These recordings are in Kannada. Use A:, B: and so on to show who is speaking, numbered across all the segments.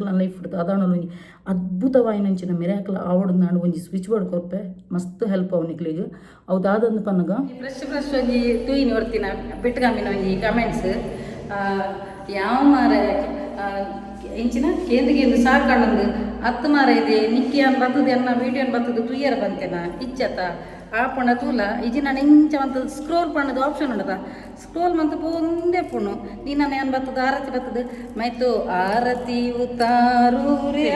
A: ನನ್ನ ಲೈಫ್ ಇಡ್ತು ಅದಾಣ ಒಂಜಿ ಅದ್ಭುತವಾಯಿನಂಚಿನ ಮಿರಾಕಲ್ ಆವಡ್ ನಾನು ಒಂಜಿ ಸ್ವಿಚ್ ಬೋರ್ಡ್ ಕೊರ್ಪೆ ಮಸ್ತ್ ಹೆಲ್ಪ್ ಅವನಿಕ್ಲಿಗೆ ಅವ್ದಾದಂದು ಪನ್ನಗ ಫ್ರೆಶ್ ಒಂಜಿ ತೂಯಿನಿ ಹೊರ್ತಿನ ಬಿಟ್ಕಮ್ಮಿನ ಒಂಜಿ ಕಮೆಂಟ್ಸ್ ಯಾವ ಮಾರ ಇಂಚಿನ ಕೇಂದ್ರಿಗೆ ಸಾಕಣ್ಣಂದು ಹತ್ತು ಮಾರ ಇದೆ ನಿಕ್ಕಿ ಅನ್ ಬರ್ತದೆ ಅನ್ನ ವೀಡಿಯೋ ಬರ್ತದೆ ತುಯ್ಯರ ಬಂತೇನ ಇಚ್ಚತ ಆಪಣ ತೂಲ ಇಜಿ ನಾನು ಇಂಚ ಅಂತ ಸ್ಕ್ರೋಲ್ ಪಣ್ಣದು ಆಪ್ಷನ್ ಉಂಟದ ಸ್ಕ್ರೋಲ್ ಮಂತ ಪೋಂದೇ ಪುಣು ನೀನು ಏನು ಬರ್ತದೆ ಆರತಿ ಬರ್ತದೆ ಮೈತು ಆರತಿ ಉತ್ತಾರೂರೇ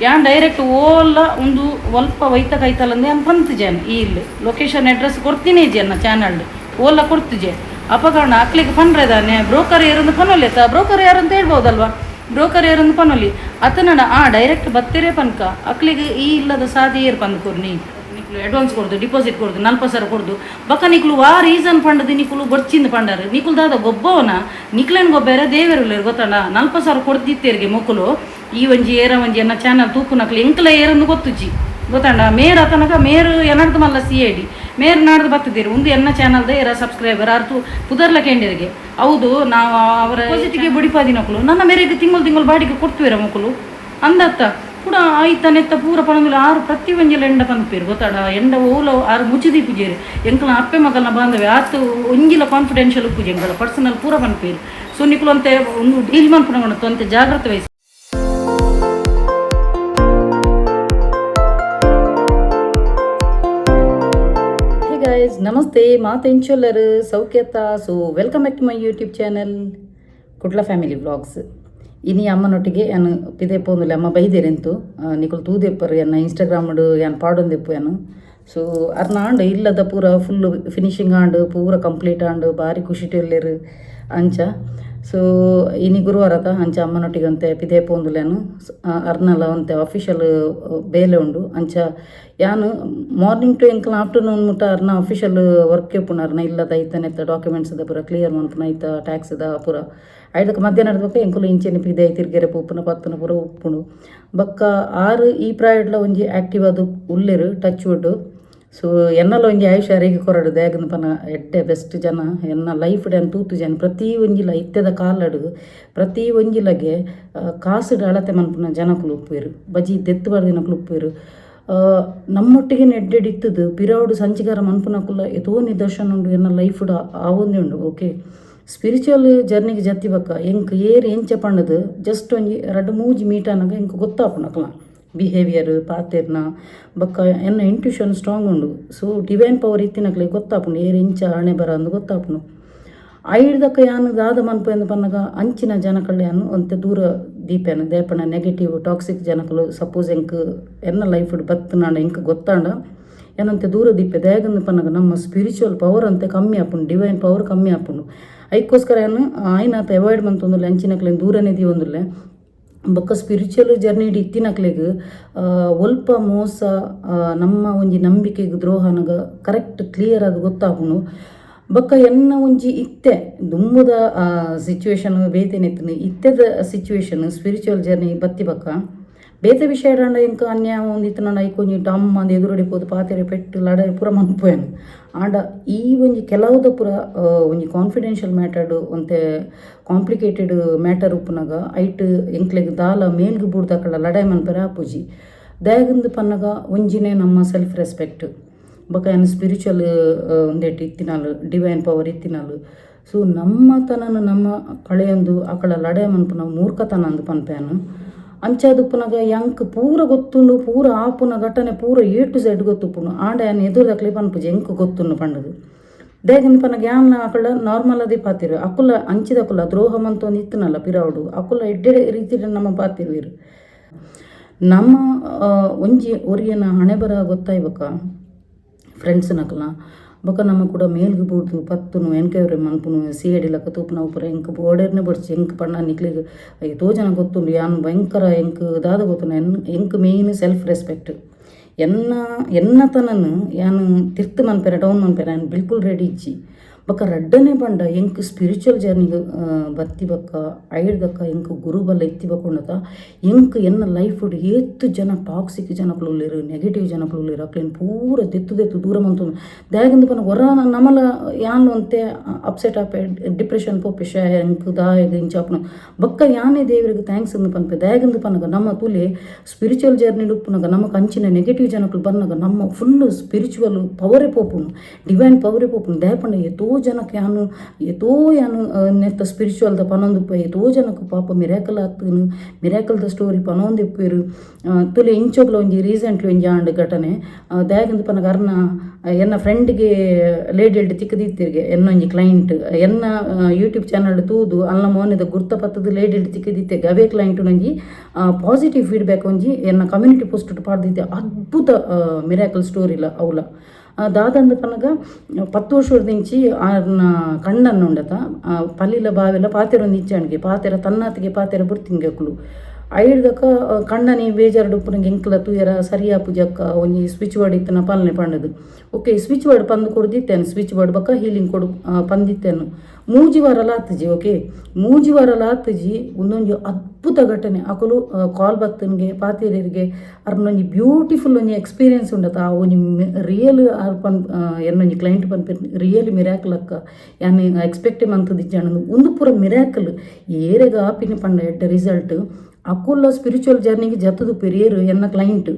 A: ಯಾನ್ ಡೈರೆಕ್ಟ್ ಓಲ್ಲ ಒಂದು ಒಲ್ಪ ವೈತ ಕೈತಲ್ಲಂದೆ ಅನ್ ಪಂತಿಜೆನ್ ಈ ಇಲ್ಲಿ ಲೊಕೇಶನ್ ಅಡ್ರೆಸ್ ಕೊಡ್ತೀನಿ ಜಿ ಅನ್ನ ಚಾನಲ್ ಓಲ್ಲ ಕೊಡ್ತಿಜೆ ಅಪಕರಣ ಅಕ್ಲಿಗೆ ಪನ್ರೆದಾನೆ ಬ್ರೋಕರ್ ಯಾರಂದು ಪನ್ನೊಲ್ಲೆತ್ತ ಬ್ರೋಕರ್ ಯಾರಂತ ಹೇಳ್ಬೋದಲ್ವಾ ಬ್ರೋಕರ್ ಯಾರಂದು ಪನ್ನೊಲಿ ಅತನಡ ಡೈರೆಕ್ಟ್ ಬತ್ತೇರೆ ಪನ್ಕ ಅಕ್ಲಿಗೆ ಈ ಇಲ್ಲದ ಸಾದಿ ಏರ್ ಪಂದ್ ಕೊರ್ನಿ ನಿಕ್ಲು ಅಡ್ವಾನ್ಸ್ ಕೊಡ್ದು ಡಿಪಾಸಿಟ್ ಕೊಡ್ದು 40,000 ಕೊಡ್ದು ಬಕ್ಕ ನಿಕ್ಲು ವಾ ರೀಸನ್ ಪಂಡದು ನಿಕ್ಲು ಬೊಚ್ಚಿಂದ ಪಂಡಾರು ನಿಕ್ಲು ದಾದ ಗೊಬ್ಬವನ ನಿಕ್ಲೇನ್ ಗೊಬ್ಬರ ದೇವೇರು ಗೊತ್ತಣ್ಣ 40,000 ಕೊಡ್ದಿತ್ತೇರಿಗೆ ಮೊಕ್ಕಲು ಈ ಒಂಜಿ ಏರ ಒಂಜಿ ಅನ್ನ ಚಾನಲ್ ತೂಪು ನಕ್ಲು ಎಂಕ್ಲ ಏರಂದು ಗೊತ್ತುಜಿ ಗೊತ್ತಂಡ ಮೇರ್ ಅತನಕ ಮೇರು ಎನ್ನಡ್ದು ಮಲ್ಲ CID ಮೇರ್ ನಾಡ್ದು ಬತ್ತಿದ್ದೀರಿ ಒಂದು ಎನ್ನ ಚಾನಲ್ದ ಏರ ಸಬ್ಸ್ಕ್ರೈಬರ್ ಅರ್ತು ಪುದರ್ಲ ಕೇಂದ್ರಿಗೆ ಹೌದು ನಾವು ಅವರ ಪಾಸಿಟಿಗೆ ಬುಡಿಪಾದಿ ನಕಲು ನನ್ನ ಮೇರೆಗೆ ತಿಂಗಳು ಬಾಡಿಗೆ ಕೊಡ್ತೀರ ಮಕ್ಕಳು ಅಂದತ್ತ ಕೂಡ ಆಯ್ತ ನೆತ್ತ ಪೂರ ಪಣಂಗಿಲ್ಲ ಆರು ಪ್ರತಿ ಒಂಜಿಲ ಎಂಡ ಪಂದ್ಪೇರು ಗೊತ್ತಾಡ ಎಂಡ ಓಲೋ ಆರು ಮುಚ್ಚಿದಿ ಪೂಜೇರಿ ಎಂಕಲ ಅಪ್ಪೆ ಮಗಲ್ನ ಬಾಂಧವ್ಯ ಆತು ಒಂಜಿಲ ಕಾನ್ಫಿಡೆನ್ಷಿಯಲ್ ಪೂಜೆ ಎಂಕಲ ಪರ್ಸನಲ್ ಪೂರ ಪಂದ್ಪೇರು ಸೊ ನಿಕ್ಲು ಅಂತೆ ಒಂದು ಡೀಲ್ ಮನ್ಪುಣಗೊಂಡು ಅಂತೆ ಜಾಗ್ರತೆ ವಹಿಸಿ. ಗೈಸ್ ನಮಸ್ತೆ ಮಾತೆಂಚೊಲ್ಲರು ಸೌಖ್ಯತ so welcome back to my YouTube channel Kudla family vlogs ಇನಿ ಅಮ್ಮನೊಟ್ಟಿಗೆ ನಾನು ಪಿದೆ ಪೋಂದುಲೆ ಅಮ್ಮ ಬೈದೇರೆಂತು ನಿಕುಲು ತೂದೆಪ್ಪರು ಎನ್ನ ಇನ್ಸ್ಟಾಗ್ರಾಮ್ಡು ಏನು ಪಾಡೊಂದೆಪ್ಪು ಏನು ಸೊ ಅರ್ನ ಆಂಡು ಇಲ್ಲದ ಪೂರ ಫುಲ್ಲು ಫಿನಿಶಿಂಗ್ ಆಂಡು ಪೂರ ಕಂಪ್ಲೀಟ್ ಆಂಡು ಭಾರಿ ಖುಷಿ ಟೆಲ್ಲೇರು ಅಂಚ ಸೊ ಇನಿ ಗುರುವಾರದ ಅಂಚ ಅಮ್ಮನೊಟ್ಟಿಗೆ ಅಂತೆ ಪಿದೆ ಪೋಂದುಲೇನು ಅರ್ನಲ ಅಂತೆ ಅಫಿಷಿಯಲ್ ಬೇಲೆ ಉಂಡು ಅಂಚ ಯಾನು ಮಾರ್ನಿಂಗ್ ಟು ಎಂಕಲ್ ಆಫ್ಟರ್ನೂನ್ ಮುಟ್ಟ ಅರ್ನ ಅಫಿಷಿಯಲ್ ವರ್ಕ್ ಪುನ ಅರ್ನ ಇಲ್ಲದ ಐತನೆತ್ತ ಡಾಕ್ಯುಮೆಂಟ್ಸ್ದ ಪೂರ ಕ್ಲಿಯರ್ ಮನ್ಪುನ ಐತ ಟ್ಯಾಕ್ಸ್ದ ಪೂರ ಐದಕ್ಕೆ ಮಧ್ಯಾಹ್ನದ ಬಕ್ಕ ಎಂಕುಲು ಇಂಚೆನೆ ಪಿದೆ ತಿರ್ಗೆರೆ ಪೂಪುನ ಪತ್ತನ ಪೂರ ಉಪ್ಪುಂಡು ಬಕ್ಕ ಆರು ಈ ಪ್ರಾಯಡ್ಲ ಒಂಜಿ ಆ್ಯಕ್ಟಿವ್ ಅದು ಉಲ್ಲೆರು ಟಚ್ ವುಡ್ ಸೊ ಎನ್ನಲ ಒಂಜಿ ಆಯುಷ ಅರಿಗೆ ಕೊರಡು ದೇಗನ ಪನ ಎಡ್ಡೆ ಬೆಸ್ಟ್ ಜನ ಎನ್ನ ಲೈಫ್ ಡ್ಯಾನ್ ತೂತು ಜನ ಪ್ರತಿ ಒಂಜಿಲ ಇತ್ತೆದ ಕಾಲಡು ಪ್ರತಿ ಒಂಜಿಲಗೆ ಕಾಸುಡು ಅಳತೆ ಮನ್ಪುನ ಜನಕ್ಕಲು ಉಪ್ಪೇರು ಬಜಿ ದೆತ್ತು ಬರ್ದಿನಕ್ಕಲು ಉಪ್ಪೇರು ನಮ್ಮೊಟ್ಟಿಗೆ ನೆಡ್ಡೆಡಿತ್ತದು ಪಿರಾವುಡು ಸಂಚಿಗಾರ ಮನ್ಪುನಕ್ಕುಲ್ಲ ಎತೋ ನಿದರ್ಶನ ಉಂಡು ಎನ್ನ ಲೈಫ್ಡ್ ಆವೊಂದೇ ಉಂಡು ಓಕೆ ಸ್ಪಿರಿಚುವಲ್ ಜರ್ನಿಗೆ ಜತ್ತಿ ಬಕ್ಕ ಎಂಕ್ ಏರು ಎಂಚ ಪಂಡದು ಜಸ್ಟ್ ಒಂಜಿ 2-3 ಮೀಟರ್ನಾಗ ಎಂಕ್ ಗೊತ್ತಾಪುನಕ್ಲ ಬಿಹೇವಿಯರ್ ಪಾತೆರ್ನ ಬಕ್ಕ ಎನ್ನ ಇಂಟ್ಯೂಷನ್ ಸ್ಟ್ರಾಂಗ್ ಉಂಡು ಸೊ ಡಿವೈನ್ ಪವರ್ ಇತ್ತಿನಕ್ಲೆ ಗೊತ್ತಾಪುಂಡು ಏರು ಇಂಚ ಹಣೆ ಬರ ಅಂದು ಗೊತ್ತಾಪುಂಡು ಐಡ್ದಕ್ಕ ಯಾನು ದಾದ ಮನ್ಪು ಎಂದು ಪನ್ನಗ ಅಂಚಿನ ಜನಕಲ್ಯಾನು ಒಂತೆ ದೂರ ದೀಪೇನು ದೇಪನ ನೆಗೆಟಿವ್ ಟಾಕ್ಸಿಕ್ ಜನಕಲು ಸಪೋಸ್ ಎಂಕ್ ಎನ್ನ ಲೈಫ್ ಬತ್ತು ನಾನು ಎಂಕ್ ಗೊತ್ತಾಂಡ ಏನಂತೆ ದೂರ ದೀಪೆ ದೇಗಂದು ಪನ್ನಗ ನಮ್ಮ ಸ್ಪಿರಿಚುವಲ್ ಪವರ್ ಅಂತೆ ಕಮ್ಮಿ ಆಪುಂಡು ಡಿವೈನ್ ಪವರ್ ಕಮ್ಮಿ ಆಪುಂಡು ಐಕ್ಕೋಸ್ಕರ ಏನು ಆಯ್ನಾತ ಅವಾಯ್ಡ್ ಮಂತೊಂದುಲ್ಲೆ ಅಂಚಿನಕ್ಲೆ ದೂರನೇ ದೀವೊಂದುಲ್ಲೆ ಬೊಕ್ಕ ಸ್ಪಿರಿಚುವಲ್ ಜರ್ನಿ ಇತ್ತಿನಕ್ಲೆಗ್ ಒಲ್ಪ ಮೋಸ ನಮ್ಮ ಒಂಜಿ ನಂಬಿಕೆಗೆ ದ್ರೋಹನಗ ಕರೆಕ್ಟ್ ಕ್ಲಿಯರ್ ಅದು ಗೊತ್ತಾಪುಂಡು ಬೊಕ್ಕ ಎನ್ನ ಒಂಜಿ ಇತ್ತೆ ದುಂಬುದ ಸಿಚುವೇಶನ್ ಬೇತೇನೆತ್ತನು ಇತ್ತೆದ ಸಿಚುವೇಶನ್ ಸ್ಪಿರಿಚುವಲ್ ಜರ್ನಿ ಬತ್ತಿ ಬಕ್ಕ ಬೇತೆ ವಿಷಯ ಇಡಂಡ ಎಂಕ ಅನ್ಯಾಯ ಒಂದಿತ್ತು ನಾನು ಐಕೊಂಜಿ ಡಮ್ ಅಂದು ಎದುರುಡಿ ಪೋದು ಪಾತೆರೆ ಪೆಟ್ಟು ಲಡ ಪೂರ ಮನ್ಪೋಯನು ಆಂಡ ಈ ಒಂಜಿ ಕೆಲವುದ ಪೂರ ಒಂಜಿ ಕಾನ್ಫಿಡೆನ್ಷಿಯಲ್ ಮ್ಯಾಟರ್ಡು ಒಂತೆ ಕಾಂಪ್ಲಿಕೇಟೆಡ್ ಮ್ಯಾಟರ್ ಉಪ್ಪುನಾಗ ಐಟ್ ಎಂಕ್ಲೆಗ್ ದಾಲ ಮೇಲ್ಗೆ ಬೂಡ್ದಕ್ಕಳ ಲಡಾಯಿ ಮನ್ಪರೆ ಆಪುಜಿ ದಯಗಂದು ಪನ್ನಗ ಒಂಜಿನೇ ನಮ್ಮ ಸೆಲ್ಫ್ ರೆಸ್ಪೆಕ್ಟ್ ಬೊಕ ಏನು ಸ್ಪಿರಿಚುವಲ್ ಒಂದೇಟು ಇತ್ತಿನಾಲು ಡಿವೈನ್ ಪವರ್ ಇತ್ತಿನಾಲು ಸೊ ನಮ್ಮ ತನನ ನಮ್ಮ ಕಳೆಯೊಂದು ಅಕಳ ಲಡಾಯಿ ಮನ್ಪುನ ಮೂರ್ಖತನ ಅಂದು ಪನ್ಪೇನು ಅಂಚಾದುಪ್ಪುನಾಗ ಎಂಕ್ ಪೂರ ಗೊತ್ತುಂಡು ಪೂರ ಆಪುನ ಘಟನೆ ಪೂರ A to Z ಗೊತ್ತುಪ್ಪುನು ಆಂಡ ಏನು ಎದುರ್ದಕ್ಲೆ ಪನ್ಪುಜಿ ಎಂಕ್ ಗೊತ್ತುಂಡು ಪಂಡದು ದೇಗನ ಪನಗ ಯಾನ ಅಕಳ ನಾರ್ಮಲ್ ಅದೇ ಪಾತಿರು ಅಕುಲ ಅಂಚಿದಕುಲ ದ್ರೋಹ ಮಂತೊಂದು ಇತ್ತನಲ್ಲ ಪಿರಾವುಡು ಅಕುಲ ಎಡ್ಡೆ ರೀತಿ ನಮ್ಮ ಪಾತಿರುವಿರು ನಮ್ಮ ಒಂಜಿ ಒರಿಯನ ಹಣೆ ಬರ ಗೊತ್ತಾಯ್ಬಕ್ಕ ಫ್ರೆಂಡ್ಸ್ನಕಲ ಬೊಕ ನಮ್ಮ ಕೂಡ ಮೇಲ್ಗೆ ಬೂಡ್ದು ಪತ್ತುನು ಎನ್ಕೈವ್ರೆ ಮನ್ಪುನು CID ಲಕ್ಕ ತೂಪುನ ಉಪುರ ಎಂಕ್ ಬೋರ್ಡರ್ನೇ ಬಡ್ಸಿ ಎಂಕ್ ಪಣ್ಣ ನಿಕ್ಲಿಗೆ ಎಷ್ಟೋ ಜನ ಗೊತ್ತುಂಡು ಯಾನು ಭಯಂಕರ ಎಂಕ್ ದಾದ ಗೊತ್ತುನ ಎಂಕ್ ಮೇಯ್ನ್ ಸೆಲ್ಫ್ ರೆಸ್ಪೆಕ್ಟ್ ಎನ್ನತನನು ಯಾನು ತಿರ್ತು ಮನ್ಪೆರೆ ಡೌನ್ ಮನ್ಪೆರೆ ನಾನು ಬಿಲ್ಕುಲ್ ರೆಡಿ ಇಜ್ಜಿ ಬೊಕ್ಕ ರಡ್ಡನೆ ಪಂಡ ಎಂಕ್ ಸ್ಪಿರಿಚುವಲ್ ಜರ್ನಿಗ್ ಬತ್ತಿ ಬೊಕ್ಕ ಐಡ್ದಕ್ಕ ಎಂಕ್ ಗುರು ಬಲ್ಲ ಇತ್ತಿ ಬಕೊಂಡತ ಎಂಕ್ ಎನ್ನ ಲೈಫ್ ಏತ್ತು ಜನ ಟಾಕ್ಸಿಕ್ ಜನಗಳು ಉಳ್ಳೇರು, ನೆಗೆಟಿವ್ ಜನಗಳು ಉಳ್ಳೇರು, ಅಕ್ಲೇನು ಪೂರ ದೆತ್ತು ದೂರ ಮಂತು ದಾಯಗಿಂದ ಪನ ಹೊರ ನಮಲ ಯಾನು ಅಂತೆ ಅಪ್ಸೆಟ್ ಆಪೆ ಡಿಪ್ರೆಷನ್ ಪೋಪೆ ಶೇ ಎಂಕ್ ದಾಯಗ ಇಂಚಾಪನ ಬೊಕ್ಕ ಯಾನೇ ದೇವರಿಗೆ ಥ್ಯಾಂಕ್ಸ್ ಅಂದು ಪನ್ಪೆ ದಾಯಗಿಂದ ಪನಗ ನಮ್ಮ ತುಲೆ ಸ್ಪಿರಿಚುವಲ್ ಜರ್ನಿ ಉಪ್ಪುನಗ ನಮ್ಮ ಕಂಚಿನ ನೆಗೆಟಿವ್ ಜನಗಳು ಬಂದಾಗ ನಮ್ಮ ಫುಲ್ಲು ಸ್ಪಿರಿಚುವಲ್ ಪವರೇ ಪೋಪುನು, ಡಿವೈನ್ ಪವರೇ ಪೋಪುನು ದಯಪಂಡ ಎತ್ತೋ ಜನಕ್ಕೆ ಎತ್ತೋ ನೆತ್ತ ಸ್ಪಿರಿಚುವಲ್ದ ಪನೊಂದುಪ್ಪ ಎತ್ತೋ ಜನಕ್ಕೆ ಪಾಪ ಮಿರಾಕಲ್ ಆಗ್ತನು, ಮಿರಾಕಲ್ದ ಸ್ಟೋರಿ ಪನೊಂದಿಪ್ಪೇರು ತುಲೆ ಇಂಚೋಗ್ಲ ಒಂಜಿ ರೀಸೆಂಟ್ಲಿ ಒಂಜಿ ಆಂಡ್ ಘಟನೆ ದಾಯಗಿಂದ ಪನಗ ಅರ್ನ ಎನ್ನ ಫ್ರೆಂಡ್ಗೆ ಲೇಡಿ ಎಲ್ಡ್ ತಿಕ್ಕದಿತ್ತಿರ್ಗೆ ಎನ್ನೊಂಜಿ ಕ್ಲೈಂಟ್ ಎನ್ನ ಯೂಟ್ಯೂಬ್ ಚಾನಲ್ ತೂದು ಅಲ್ಲ ಮೋನಿದ ಗುರ್ತಪತ್ತದ ಲೇಡಿ ಎಲ್ಡ್ ತಿಕ್ಕದಿತ್ತಿರ್ಗೆ ಅವೇ ಕ್ಲೈಂಟ್ ಒಂಜಿ ಪಾಸಿಟಿವ್ ಫೀಡ್ಬ್ಯಾಕ್ ಒಂಜಿ ಎನ್ನ ಕಮ್ಯುನಿಟಿ ಪೋಸ್ಟ್ ಪಾಡ್ದಿದ್ದೆ ಅದ್ಭುತ ಮಿರಾಕಲ್ ಸ್ಟೋರಿಲ ಅವಲ ದಾದಂದ ಪನಗ 10 ವರ್ಷದಿಂಚಿ ಆರ್ನ ಕಣ್ಣನ್ನು ಉಂಡತ ಪಲ್ಲಿಲ ಬಾವೆಲ್ಲ ಪಾತೆರೊಂದು ಇಚ್ಚಾಣಿಗೆ ಪಾತೆರ ತನ್ನಾತಿಗೆ ಪಾತೆರ ಬುರ್ತಿಂಗೆಕ್ಲು ಐಡ್ದಕ ಕಣ್ಣನಿ ಬೇಜಾರ್ಡು ಉಪ್ಪುನಗೆ ಎಂಕ್ಲ ತೂಯರ ಸರಿಯಾ ಪೂಜಕ್ಕ ಒಂಜಿ ಸ್ವಿಚ್ ವರ್ಡ್ ಇತ್ತನ ಪಾಲನೆ ಪಂಡದು ಓಕೆ ಸ್ವಿಚ್ ವರ್ಡ್ ಪಂದು ಕೊಡ್ದಿತ್ತೇನು ಸ್ವಿಚ್ ವರ್ಡ್ ಬಕ್ಕ ಹೀಲಿಂಗ್ ಕೊಡು ಪಂದಿತ್ತೇನು 3 ವಾರ ಲಾತ್ಜಿ ಓಕೆ 3 ವಾರ ಲಾತ್ಜಿ ಒಂದೊಂದು ಅದ್ಭುತ ಘಟನೆ ಅಕಲು ಕಾಲ್ ಬತ್ತನ್ಗೆ ಪಾತೇರಿಗೆ ಅರ್ನೊಂಜಿ ಬ್ಯೂಟಿಫುಲ್ ಒಂಜಿ ಎಕ್ಸ್ಪೀರಿಯನ್ಸ್ ಉಂಡತ ಆ ಒಂಜಿ ರಿಯಲ್ ಪನ್ ಎನ್ನೊಂಜಿ ಕ್ಲೈಂಟ್ ಪನ್ಪೆ ರಿಯಲ್ ಮಿರಾಕಲ್ ಅಕ್ಕ ಯಾನು ಎಕ್ಸ್ಪೆಕ್ಟೇ ಮಂತದಿಜ್ಜಾಣದು ಒಂದು ಪೂರ ಮಿರಾಕಲ್ ಏರೆಗ ಆಪಿನ ಪಂಡ ಎಡ್ಡ ರಿಸಲ್ಟ್ ಅಕುಲ್ಲ ಸ್ಪಿರಿಚುವಲ್ ಜರ್ನಿಗೆ ಜತ್ತದು ಪೆರಿಯರು ಎನ್ನ ಕ್ಲೈಂಟ್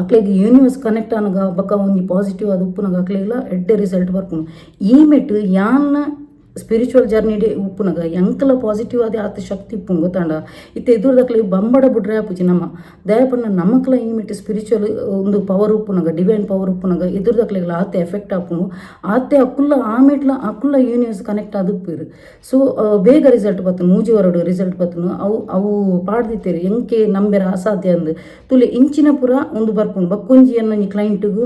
A: ಅಕ್ಲೆಗೆ ಯೂನಿವರ್ಸ್ ಕನೆಕ್ಟ್ ಆನಗ ಬಕ್ಕ ಒಂಜಿ ಪಾಸಿಟಿವ್ ಅದು ಉಪ್ಪುನಗ ಅಕ್ಲೆಗ್ಲ ಎಡ್ಡೆ ರಿಸಲ್ಟ್ ಬರ್ಪುನು ಈ ಮೆಟ್ ಯಾನ್ನ ಸ್ಪಿರಿಚುವಲ್ ಜರ್ನಿ ಉಪ್ಪುನಗ ಎಂಕಲ ಪಾಸಿಟಿವ್ ಆದ ಆತ ಶಕ್ತಿ ಉಪ್ಪುಂಗ್ ಗೊತ್ತಾಂಡ ಇತ್ತೆ ಎದುರ್ದಕ್ಲೆ ಬಂಬಡ ಬುಡ್ರೆ ಆಪುಜಿ ನಮ್ಮ ದಯಪಣ್ಣ ನಮಕ್ಲ ಈ ಮೆಟ್ ಸ್ಪಿರಿಚುವಲ್ ಒಂದು ಪವರ್ ಉಪ್ಪುನಗ ಡಿವೈನ್ ಪವರ್ ಉಪ್ಪುನಗ ಎದುರ್ದಕ್ಲೆಗ್ಲ ಆತೆ ಎಫೆಕ್ಟ್ ಆಪುನು ಆತೆ ಅಕ್ಕುಲ್ಲ ಆ ಮೆಟ್ಲ ಅಕ್ಕುಲ್ಲ ಯೂನಿವರ್ಸ್ ಕನೆಕ್ಟ್ ಆದುಪ್ಪೇರು ಸೊ ಬೇಗ ರಿಸಲ್ಟ್ ಬತ್ತನು 3 ವಾರಡು ರಿಸಲ್ಟ್ ಬತ್ತನು ಅವು ಪಾಡ್ದಿತ್ತೇರು ಎಂಕೆ ನಂಬೆರ ಅಸಾಧ್ಯ ಅಂದು ತುಲೆ ಇಂಚಿನ ಪುರ ಒಂದು ಬರ್ಪುಂಡು ಬಕ್ಕೊಂಜಿ ಅನ್ನೊಂಜಿ ಕ್ಲೈಂಟ್ಗು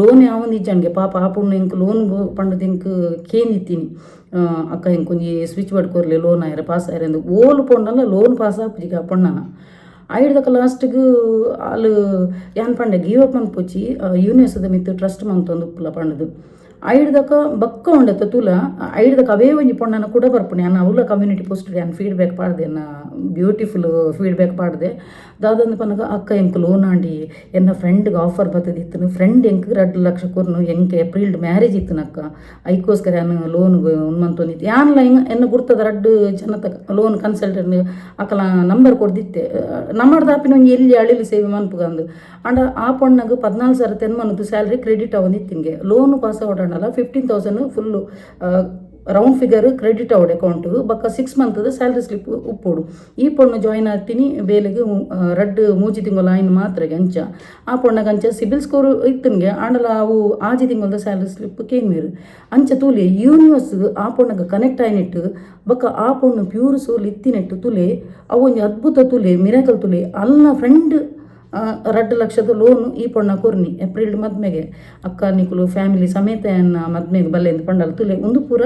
A: ಲೋನ್ ಯಾವೊಂದು ಇಜ್ಜಾಣ್ಗೆ ಪಾಪ ಆಪುಣ್ಣ ಎಂಕ್ ಲೋನ್ ಪಂಡದ ಎಂಕ್ ಕೇಂದಿತ್ತೀನಿ ಅಕ್ಕ ಎಂಕೊಂಜಿ ಸ್ವಿಚ್ ವರ್ಡ್ ಕೊರ್ಲೆ ಲೋನ್ ಆಯ್ರೆ ಪಾಸ್ ಆಯ್ರೆ ಅಂದು ಓಲು ಪೊಂಡಲ್ಲ ಲೋನ್ ಪಾಸ್ ಆಪುಜಿಗೆ ಆ ಪೊಣ್ಣನ ಐಡ್ದಕ್ಕ ಲಾಸ್ಟ್ಗೂ ಅಲ್ಲಿ ಯಾನ್ ಪಂಡೆ ಗಿವ್ ಅಪ್ ಮನ್ಪುಚ್ಚಿ ಯೂನಿವರ್ಸದ ಮಿತ್ತು ಟ್ರಸ್ಟ್ ಮಂತೊಂದು ಉಪ್ಪುಲ ಪಂಡದು ಐಡ್ದಕ್ಕ ಬಕ್ಕ ಉಂಡತ್ತ ತುಲ ಐಡ್ದಕ್ಕ ಅವೇ ಒಂಜಿ ಪೊಣ್ಣನ ಕೂಡ ಬರ್ಪುಣೆ ಅನ್ನ ಅವಲ ಕಮ್ಯುನಿಟಿ ಪೋಸ್ಟ್ ಯಾನ್ ಫೀಡ್ಬ್ಯಾಕ್ ಪಾಡ್ದೆ ಅನ್ನ ಬ್ಯೂಟಿಫುಲ್ ಫೀಡ್ಬ್ಯಾಕ್ ಪಾಡ್ದೆ ದಾದಂದು ಪನಗ ಅಕ್ಕ ಎಂಕ್ ಲೋನ್ ಆಂಡಿ ಎನ್ನ ಫ್ರೆಂಡ್ಗೆ ಆಫರ್ ಬತ್ತದಿತ್ತನು ಫ್ರೆಂಡ್ ಎಂಕ್ 2 ಲಕ್ಷ ಕೊರ್ನು ಎಂಕ್ ಏಪ್ರಿಲ್ಡ್ ಮ್ಯಾರೇಜ್ ಇತ್ತನಕ್ಕ ಐಕೋಸ್ಕರ ಯಾನು ಲೋನ್ ಮಂತೊಂದಿತ್ತು ಯಾನ್ಲ ಎನ್ನ ಗುರ್ತದ 2 ಜನತ ಲೋನ್ ಕನ್ಸಲ್ಟೆಂಟ್ ಅಕ್ಕಲ ನಂಬರ್ ಕೊಡ್ದಿತ್ತೆ ನಮ್ಮಡ್ದು ಆಪಿನ ಒಂಜಿ ಎಲ್ಲಿ ಅಳಿಲು ಸೇವೆ ಮನ್ಪುಗಂದು ಅಂಡ ಆ ಪೊಣ್ಣಗ 14,000 ತೆನ್ಮನದು ಸ್ಯಾಲ್ರಿ ಕ್ರೆಡಿಟ್ ಅವನಿತ್ತಿಂಗೆ ಲೋನ್ ಪಾಸ್ ಅವಡಲ್ಲ 15,000 ಫುಲ್ಲು ರೌಂಡ್ ಫಿಗರ್ ಕ್ರೆಡಿಟ್ ಅವಡ್ ಅಕೌಂಟ್ ಬಕ್ಕ 6 ಮಂತ್ದ ಸ್ಯಾಲ್ರಿ ಸ್ಲಿಪ್ ಉಪ್ಪೋಡು ಈ ಪೊಣ್ಣು ಜಾಯಿನ್ ಆಗ್ತೀನಿ ಬೇಲೆಗೆ 2-3 ತಿಂಗಳ ಆಯ್ನ ಮಾತ್ರಗೆ ಅಂಚ ಆ ಪೊಣ್ಣಗೆ ಅಂಚ ಸಿಬಿಲ್ ಸ್ಕೋರ್ ಇತ್ತನ್ಗೆ ಆಂಡಲ ಅವು ಆಜಿ ತಿಂಗಳದ ಸ್ಯಾಲ್ರಿ ಸ್ಲಿಪ್ ಕೇನ್ಮೀರು ಅಂಚ ತೂಲೆ ಯೂನಿವರ್ಸ್ ಆ ಪೊಣ್ಣಗೆ ಕನೆಕ್ಟ್ ಆಯ್ನಿಟ್ಟು ಬಕ್ಕ ಆ ಪೊಣ್ಣು ಪ್ಯೂರ್ ಸೋಲ್ ಇತ್ತಿನೆಟ್ಟು ತುಲೆ ಅವು ಒಂದು ಅದ್ಭುತ ತುಲೆ ಮಿರಾಕಲ್ ತುಲೆ ಅಲ್ಲ ಫ್ರೆಂಡ್ 2 ಲಕ್ಷದ ಲೋನು ಈ ಪೊಣ್ಣ ಕೊರ್ನಿ ಏಪ್ರಿಲ್ ಮದ್ಮೆಗೆ ಅಕ್ಕ ನಿಕುಲು ಫ್ಯಾಮಿಲಿ ಸಮೇತ ಎನ್ನ ಮದ್ಮೆಗೆ ಬಲ್ಲೆಂದು ಪಂಡಲ್ ತುಲೆ ಒಂದು ಪೂರ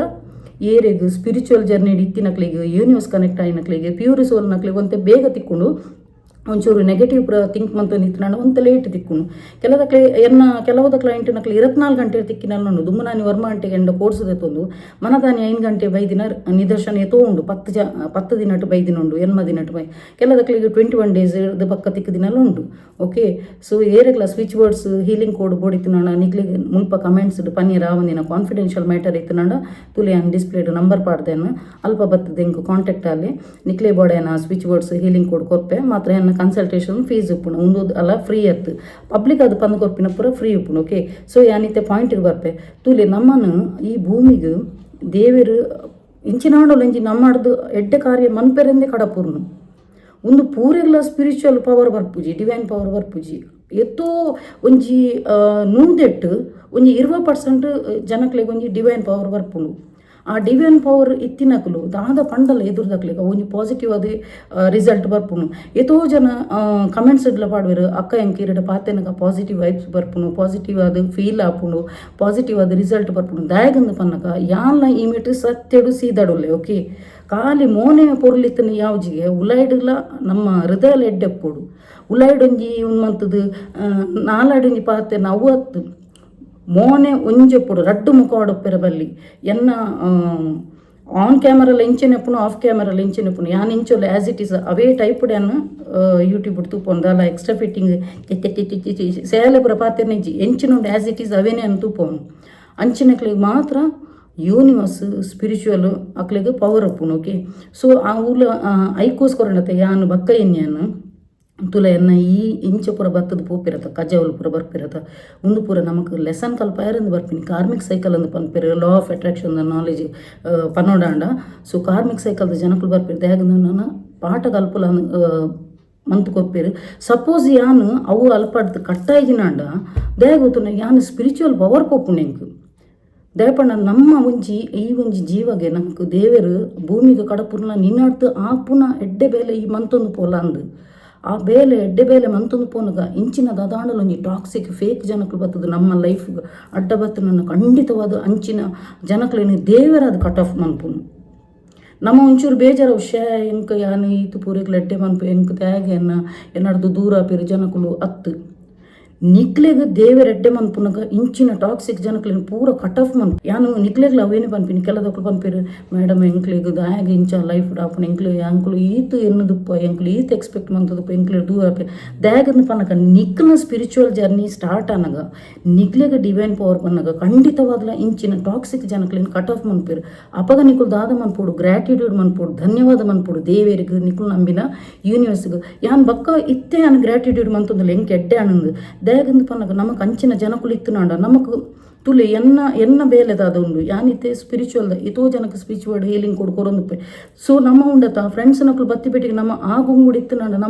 A: ಏರೆಗ್ ಸ್ಪಿರಿಚುವಲ್ ಜರ್ನಿ ಇತ್ತಿನಕ್ಲಿಗೆ ಯೂನಿವರ್ಸ್ ಕನೆಕ್ಟ್ ಆಯ್ನಕ್ಲಿಗೆ ಪ್ಯೂರ್ ಸೋಲ್ ನಕ್ಲಿಗೆ ಒಂತೆ ಬೇಗ ತಿಕ್ಕೊಂಡು ಒಂಚೂರು ನೆಗೆಟಿವ್ ಥಿಂಕ್ ಮಂತು ನಿಂತು ಒಂತ ಲೇಟ್ ತಿಕ್ಕುನು ಕೆಲವದಕ್ಲೆ ಕೆಲವದ ಕ್ಲೈಂಟ್ ನಕ್ಲಿ 24 ಗಂಟೆ ತಿಕ್ಕಿನಲ್ಲಿ ನೋಡು ದುಮ್ಮನಾನಿ ವರ್ಮ ಗಂಟೆಗೆ ಎಂಡ ಕೋರ್ಸದೆ ತೊಂದು ಮನದಾನಿ 5 ಗಂಟೆ ಬೈದಿನ ನಿದರ್ಶನ ತೋಂಡು 10 ದಿನಟ್ಟು ಬೈದಿನುಂಡು ಎನ್ಮ ದಿನಟ್ಟು ಬೈ ಕೆಲವದಕ್ಲಿಗೆ 21 ಡೇಸ್ ಪಕ್ಕ ತಿಕ್ಕದಿನಲ್ಲಿ ಉಂಡು ಓಕೆ ಸೊ ಏರೆಗ್ಲ ಸ್ವಿಚ್ ವರ್ಡ್ಸ್ ಹೀಲಿಂಗ್ ಕೋಡ್ ಬೋಡಿತ್ತು ನಾನು ನಿಕ್ಲಿಗೆ ಮುಲ್ಪ ಕಮೆಂಟ್ಸ್ ಪನ್ನೀರ್ ಆವಂದಿನ ಕಾನ್ಫಿಡೆನ್ಷಿಯಲ್ ಮ್ಯಾಟರ್ ಇತ್ತು ನಾನು ತುಲೆ ಅನ್ ಡಿಸ್ಪ್ಲೇಡ್ ನಂಬರ್ ಪಾಡ್ದೇನು ಅಲ್ಪ ಬತ್ತದ ಎಂಕು ಕಾಂಟ್ಯಾಕ್ಟ್ ಅಲ್ಲಿ ನಿಕ್ಲೆ ಬೋಡೇನ ಸ್ವಿಚ್ ವರ್ಡ್ಸ್ ಹೀಲಿಂಗ್ ಕೋಡ್ ಕೊರ್ಪೆ ಮಾತ್ರ ಎನ್ನ ಕನ್ಸಲ್ಟೇಷನ್ ಫೀಸ್ ಉಪ್ಪುನು ಒಂದು ಅಲ್ಲ ಫ್ರೀ ಅತ್ತು ಪಬ್ಲಿಕ್ ಅದು ಪಂದು ಕೊರ್ಪಿನ ಪೂರ ಫ್ರೀ ಉಪ್ಪುನು ಓಕೆ ಸೊ ಯಾನಿತ್ತೆ ಪಾಯಿಂಟಿಗೆ ಬರ್ಪೆ ತುಲೆ ನಮ್ಮನ್ನು ಈ ಭೂಮಿಗೆ ದೇವರು ಇಂಚಿನಾಡೋಲೆಂಜಿ ನಮ್ಮಡ್ದು ಎಡ್ಡೆ ಕಾರ್ಯ ಮನ್ಪೆರೆಂದೇ ಕಡಪುರ್ನು ಒಂದು ಪೂರೆಲ್ಲ ಸ್ಪಿರಿಚುವಲ್ ಪವರ್ ಬರ್ಪುಜಿ ಡಿವೈನ್ ಪವರ್ ಬರ್ಪುಜಿ ಎತ್ತೋ ಒಂಜಿ ನೂದೆಟ್ಟು ಒಂಜಿ 20% ಜನಕ್ಲೆಗೆ ಒಂಜಿ ಡಿವೈನ್ ಪವರ್ ಬರ್ಪುಂಡು ಆ ಡಿವೈನ್ ಪವರ್ ಇತ್ತಿನಕಲು ದಾದ ಪಂಡಲ ಎದುರ್ದಕ್ಲಿಗೆ ಒಂಜಿ ಪಾಸಿಟಿವ್ ಅದೇ ರಿಸಲ್ಟ್ ಬರ್ಪುನು ಎಷ್ಟೋ ಜನ ಕಮೆಂಟ್ಸ್ ಇಡ್ಲ ಪಾಡ್ವೇರು ಅಕ್ಕ ಎಂಕಿರಡ ಪಾತೆನಗ ಪಾಸಿಟಿವ್ ವೈಬ್ಸ್ ಬರ್ಪುನು ಪಾಸಿಟಿವ್ ಅದು ಫೀಲ್ ಆಪುಂಡು ಪಾಸಿಟಿವ್ ಅದು ರಿಸಲ್ಟ್ ಬರ್ಪುನು ದಯಗಂದು ಪನ್ನಗ ಯಾನ್ಲ ಇಮಿಟ್ ಸತ್ಯಡು ಸೀದಾಡುಲ್ಲೆ ಓಕೆ ಖಾಲಿ ಮೋನೆ ಪೊರ್ಲಿತ್ತನ ಯಾವ್ಜಿಗೆ ಉಲಾಯ್ಡಲ್ಲ ನಮ್ಮ ಹೃದಯ ಎಡ್ಡೆಪ್ಪೋಡು ಉಲಾಯ್ಡೊಂಜಿ ಮಂತದ್ದು ನಾಲಾಡೊಂಜಿ ಪಾತೆ ನಾವು ಹತ್ತು ಮೋನೆ ಒಂಜೆಪ್ಪುಡು ರಡ್ಡು ಮುಖವಾಡೊಪ್ಪೆರ ಬಲ್ಲಿ ಎನ್ನ ಆನ್ ಕ್ಯಾಮರಲ್ ಎಂಚಿನೆಪ್ಪುನು ಆಫ್ ಕ್ಯಾಮರಲ್ ಎಂಚಿನೆಪ್ಪುನು ಯಾನ್ ಇಂಚೊಲ್ಲ ಆ್ಯಸ್ ಇಟ್ ಈಸ್ ಅವೇ ಟೈಪ್ಡ್ಯಾನು ಯೂಟ್ಯೂಬ್ ತೂಪೊಂದು ಎಕ್ಸ್ಟ್ರಾ ಫಿಟ್ಟಿಂಗ್ ಸೇಲೆ ಪೂರ ಪಾತೆರ್ನ ಎಂಚಿನುಂಡು ಆ್ಯಸ್ ಇಟ್ ಈಸ್ ಅವೇನೇ ಅನ್ನು ತೂಪೋನು ಅಂಚಿನಕ್ಲಿಗೆ ಮಾತ್ರ ಯೂನಿವರ್ಸ್ ಸ್ಪಿರಿಚುವಲ್ ಅಕ್ಲಿಗೆ ಪವರ್ ಅಪ್ಪುನು ಓಕೆ. ಸೊ ಆ ಊಲ ಐಕೋಸ್ಕರನತೆ ಯಾನು ಬಕ್ಕ ಎನ್ಯಾನು ತುಲ ಎನ್ನ ಈ ಇಂಚ ಪೂರ ಬತ್ತದ ಪೋಪಿರತ್ತ ಕಜಾವಲು ಪೂರ ಬರ್ಪಿರತ್ತ ಒಂದು ಪೂರ ನಮಗೆ ಲೆಸನ್ ಕಲ್ಪಾಯರಂದು ಬರ್ಪಿನಿ ಕಾರ್ಮಿಕ್ ಸೈಕಲ್ ಅಂದು ಪನ್ಪಿರ ಲಾ ಆಫ್ ಅಟ್ರಾಕ್ಷನ್ ನಾಲೆಜ್ ಪನ್ನೋಡಾಂಡ. ಸೊ ಕಾರ್ಮಿಕ್ ಸೈಕಲ್ದ ಜನಕ್ಕಲು ಬರ್ಪಿರ ದೇಗದ ನನ್ನ ಪಾಠ ಕಲ್ಪಲ ಮಂತ್ ಕೊಪ್ಪೇರು ಸಪೋಸ್ ಯಾನು ಅವು ಅಲ್ಪಡ್ದು ಕಟ್ಟಾಯಿನಾಂಡ ದೇಗೊತ್ತು ಯಾನು ಸ್ಪಿರಿಚುವಲ್ ಪವರ್ ಕೊಪ್ಪುನೆಂಕು ದಯಪಂಡ ನಮ್ಮ ಈ ಒಂಜಿ ಜೀವಗೆ ನಮ್ಗೆ ದೇವರು ಭೂಮಿಗೆ ಕಡಪುರ್ನ ನಿನ್ನಡ್ತು ಆ ಪುನಃ ಎಡ್ಡೆ ಬೇಲೆ ಈ ಮಂತೊಂದು ಪೋಲ ಅಂದು ಆ ಬೇಲೆ ಎಡ್ಡೆ ಬೇಲೆ ಮಂತೊಂದು ಪೋನಗ ಇಂಚಿನ ದದಾಂಡಲು ಒಂಜಿ ಟಾಕ್ಸಿಕ್ ಫೇಕ್ ಜನಕ್ಕಳು ಬರ್ತದೆ ನಮ್ಮ ಲೈಫ್ ಅಡ್ಡ ಬತ್ತು ನನ್ನ ಖಂಡಿತವಾದ ಅಂಚಿನ ಜನಕ್ಕಳೇನು ದೇವರ ಅದು ಕಟ್ ಆಫ್ ಮನ್ಪುನು. ನಮ್ಮ ಒಂಚೂರು ಬೇಜಾರು ಎಂಕ ಯಾನು ಈತು ಪೂರಿಗೆ ಎಡ್ಡೆ ಮನ್ಪು ಎಂಕ ತ್ಯಾಗೆ ಎನ್ನಡ್ದು ದೂರ ಪೇರು ಜನಕ್ಕಳು ಅತ್ತು ನಿಕ್ಲೆಗೆ ದೇವರ ಎಡ್ಡೆ ಮನ್ಪುನಗ ಇಂಚಿನ ಟಾಕ್ಸಿಕ್ ಜನಕ್ಲೇನು ಪೂರ ಕಟ್ ಆಫ್ ಮನ್ಪು ಯಾನು ನಿಕ್ಲೆಗ್ಲ ಅವೇನು ಪನ್ಪಿನಿ ಕೆಲದಕ್ಕಳು ಪನ್ಪೇರು ಮೇಡಮ್ ಎಂಕ್ಲಿಗೆ ದಾಯಾಗ ಇಂಚ ಲೈಫ್ ಡಾಪುನ ಎಂಕ್ಲೆ ಅಂಕ್ಲು ಈತು ಎನ್ನದುಪ್ಪ ಎಂಕ್ಲು ಈತು ಎಕ್ಸ್ಪೆಕ್ಟ್ ಮಂತದಪ್ಪ ಎಂಕ್ಲೆ ದೂರ ದಾಯಾಗಂದು ಪನ್ನಗ ನಿಕ್ಲ ಸ್ಪಿರಿಚುವಲ್ ಜರ್ನಿ ಸ್ಟಾರ್ಟ್ ಆನಾಗ ನಿಕ್ಲೆಗೆ ಡಿವೈನ್ ಪವರ್ ಪನ್ನಗ ಖಂಡಿತವಾದ್ಲ ಇಂಚಿನ ಟಾಕ್ಸಿಕ್ ಜನಕ್ಲೇನು ಕಟ್ ಆಫ್ ಮನ್ಪೇರು ಅಪಗ ನಿಕ್ಕಲು ದಾದ ಮನ್ಪೋಡು ಗ್ರ್ಯಾಟಿಟ್ಯೂಡ್ ಮನ್ಪೋಡು ಧನ್ಯವಾದ ಮನ್ಪೋಡು ದೇವೇರಿಗೆ ನಿಕ್ಕಲು ನಂಬಿನ ಯೂನಿವರ್ಸ್ಗೆ ಯಾನ್ ಬಕ್ಕ ಇತ್ತೇ ನಾನು ಗ್ರ್ಯಾಟಿಟ್ಯೂಡ್ ಮಂತಂದಿಲ್ಲ ಎಂಕ್ ಎಡ್ಡೆ ಆನಂದು ದೇಗಂದು ಪನ್ನಗ ನಮಕ್ ಅಂಚಿನ ಜನಕ್ಕಳು ಇತ್ತು ನಾಂಡ ನಮಕ್ ತುಲೆ ಎನ್ನ ಬೇಲೆದಾದ ಉಂಡು ಯಾನಿತ್ತೆ ಸ್ಪಿರಿಚುವಲ್ದ ಎತೋ ಜನಕ್ಕೆ ಸ್ಪಿರಿಚುವಲ್ ಹೀಲಿಂಗ್ ಕೊಡ್ಕೊರೊಂದು. ಸೊ ನಮ್ಮ ಉಂಡತ ಫ್ರೆಂಡ್ಸ್ ನಕ್ಕಲು ಬತ್ತಿ ಪೆಟ್ಟಿಗೆ ನಮ್ಮ ಆ ಗುಂಗುಡು ಇತ್ತು ನಾಂಡ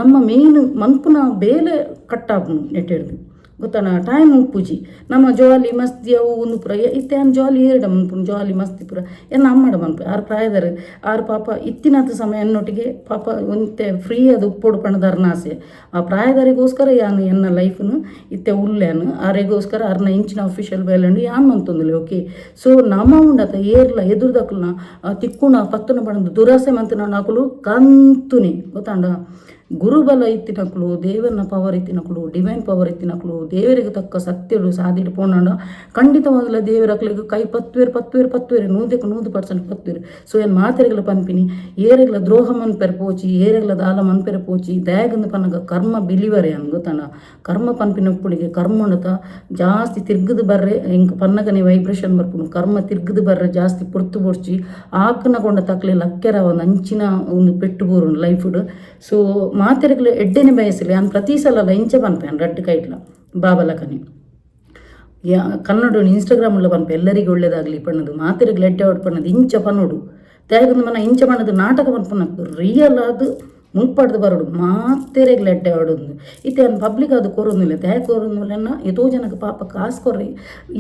A: ನಮ್ಮ ಮೇನ್ ಮನ್ಪುನ ಬೇಲೆ ಕಟ್ಟಾಪುನು ನೆಟ್ಟಿಡ್ದು ಗೊತ್ತಾನ ಟೈಮ್ ಉಪ್ಪುಜಿ ನಮ್ಮ ಜಾಲಿ ಮಸ್ತಿ ಅವು ಒಂದು ಪುರ ಇತ್ತೆ ಅನ್ ಜಾಲಿ ಏರಡ ಮನ್ಪುನು ಜಾಲಿ ಮಸ್ತಿ ಪುರ ಎನ್ನ ಅಮ್ಮಡ ಮನ್ಪು ಆರು ಪ್ರಾಯದಾರೆ ಆರು ಪಾಪ ಇತ್ತಿನದ ಸಮಯ ಎನ್ನೊಟ್ಟಿಗೆ ಪಾಪ ಒಂತೆ ಫ್ರೀ ಅದು ಉಪ್ಪೊಡು ಪಣದಾರ್ನ ಆಸೆ ಆ ಪ್ರಾಯದಾರಿಗೋಸ್ಕರ ಯಾನು ಎನ್ನ ಲೈಫ್ನು ಇತ್ತೆ ಉಲ್ಲೇನು ಆರೆಗೋಸ್ಕರ ಅರ್ನ ಇಂಚಿನ ಅಫಿಷಿಯಲ್ ಬೇಲೆಂಡು ಯಾನ್ ಮಂತೊಂದಿಲ್ಲ ಓಕೆ. ಸೊ ನಮ್ಮ ಉಂಡತ ಏರ್ಲ ಎದುರ್ದಕ್ಕಲ್ನ ತಿಕ್ಕುಣ ಪತ್ತುನ ಪಣದು ದುರಾಸೆ ಮಂತಿನ ನಾಕುಲು ಕಂತುನಿ ಗೊತ್ತಾಂಡ ಗುರುಬಲ ಇತ್ತಿನಕ್ಲು ದೇವರನ ಪವರ್ ಇತ್ತಿನಕ್ಲು ಡಿವೈನ್ ಪವರ್ ಇತ್ತಿನಕ್ಲು ದೇವರಿಗೆ ತಕ್ಕ ಸತ್ಯಗಳು ಸಾಧಿಟ್ಟು ಪೋನಾಂಡ ಖಂಡಿತವಾಗಲ ದೇವರಕ್ಲಿಗೆ ಕೈ ಪತ್ತುವೇರು 100% ಪತ್ತುವೇರು. ಸೊ ಏನು ಮಾತೆರೆಗಳ ಪನ್ಪಿನಿ ಏರೆಗಳ ದ್ರೋಹ ಮನ್ಪೆರ ಪೋಚಿ ಏರೆಗಳ ದಾಲ ಮನ್ಪೆರ ಪೋಚಿ ದಯಾಗಂದು ಪನ್ನಗ ಕರ್ಮ ಬಿಲಿವರೆ ಅನ್ ಗೊತ್ತಾನ ಕರ್ಮ ಪನ್ಪಿನ ಪುಡಿಗೆ ಕರ್ಮ ಉಂಡತ ಜಾಸ್ತಿ ತಿರ್ಗದು ಬರ್ರೆ ಇಂಕ ಪನ್ನಗನೆ ವೈಬ್ರೇಷನ್ ಬರ್ಪುನು ಕರ್ಮ ತಿರ್ಗದು ಬರ್ರೆ ಜಾಸ್ತಿ ಪುರ್ತು ಬೊಡ್ಚಿ ಆಕನಗೊಂಡ ತಕ್ಲೆ ಲಕ್ಕೆರ ಒಂದು ಅಂಚಿನ ಒಂದು ಪೆಟ್ಟು ಬೋರು ಲೈಫುಡು. ಸೊ ಮಾತೆರೆಗ್ಲು ಎಡ್ಡೆನೆ ಬಯಸಿಲ್ಲ ನಾನು ಪ್ರತಿ ಸಲ ಇಂಚೆ ಪನ್ಪೇನು ರಡ್ಡು ಕೈಟ್ಲ ಬಾಬಲಕನೆ ಕನ್ನಡ ಇನ್ಸ್ಟಾಗ್ರಾಮ್ಲ ಪನ್ಪೆ ಎಲ್ಲರಿಗೂ ಒಳ್ಳೇದಾಗಲಿ ಪಣ್ಣದು ಮಾತೆರೆಗ್ಲು ಎಡ್ಡೆ ಹೊಡ್ ಪಣ್ಣದು ಇಂಚ ಪನ್ನೋಡು ತ್ಯಾಗಂದು ಮನ ಇಂಚ ಪಣ್ಣದು ನಾಟಕ ಪನ್ಪುನಕ್ದು ರಿಯಲ್ ಅದು ಮುನ್ಪಡ್ದು ಬರೋಡು ಮಾತೆರೆಗ್ಲು ಎಡ್ಡೆ ಹೊಡೊಂದು ಇತ್ತೆ ಅನ್ ಪಬ್ಲಿಕ್ ಅದು ಕೊರೊಂದಿಲ್ಲ ತ್ಯಾಗ ಕೊರೊಂದಿಲ್ಲ ಎತೋ ಜನಕ್ಕೆ ಪಾಪ ಕಾಸು ಕೊರ್ರಿ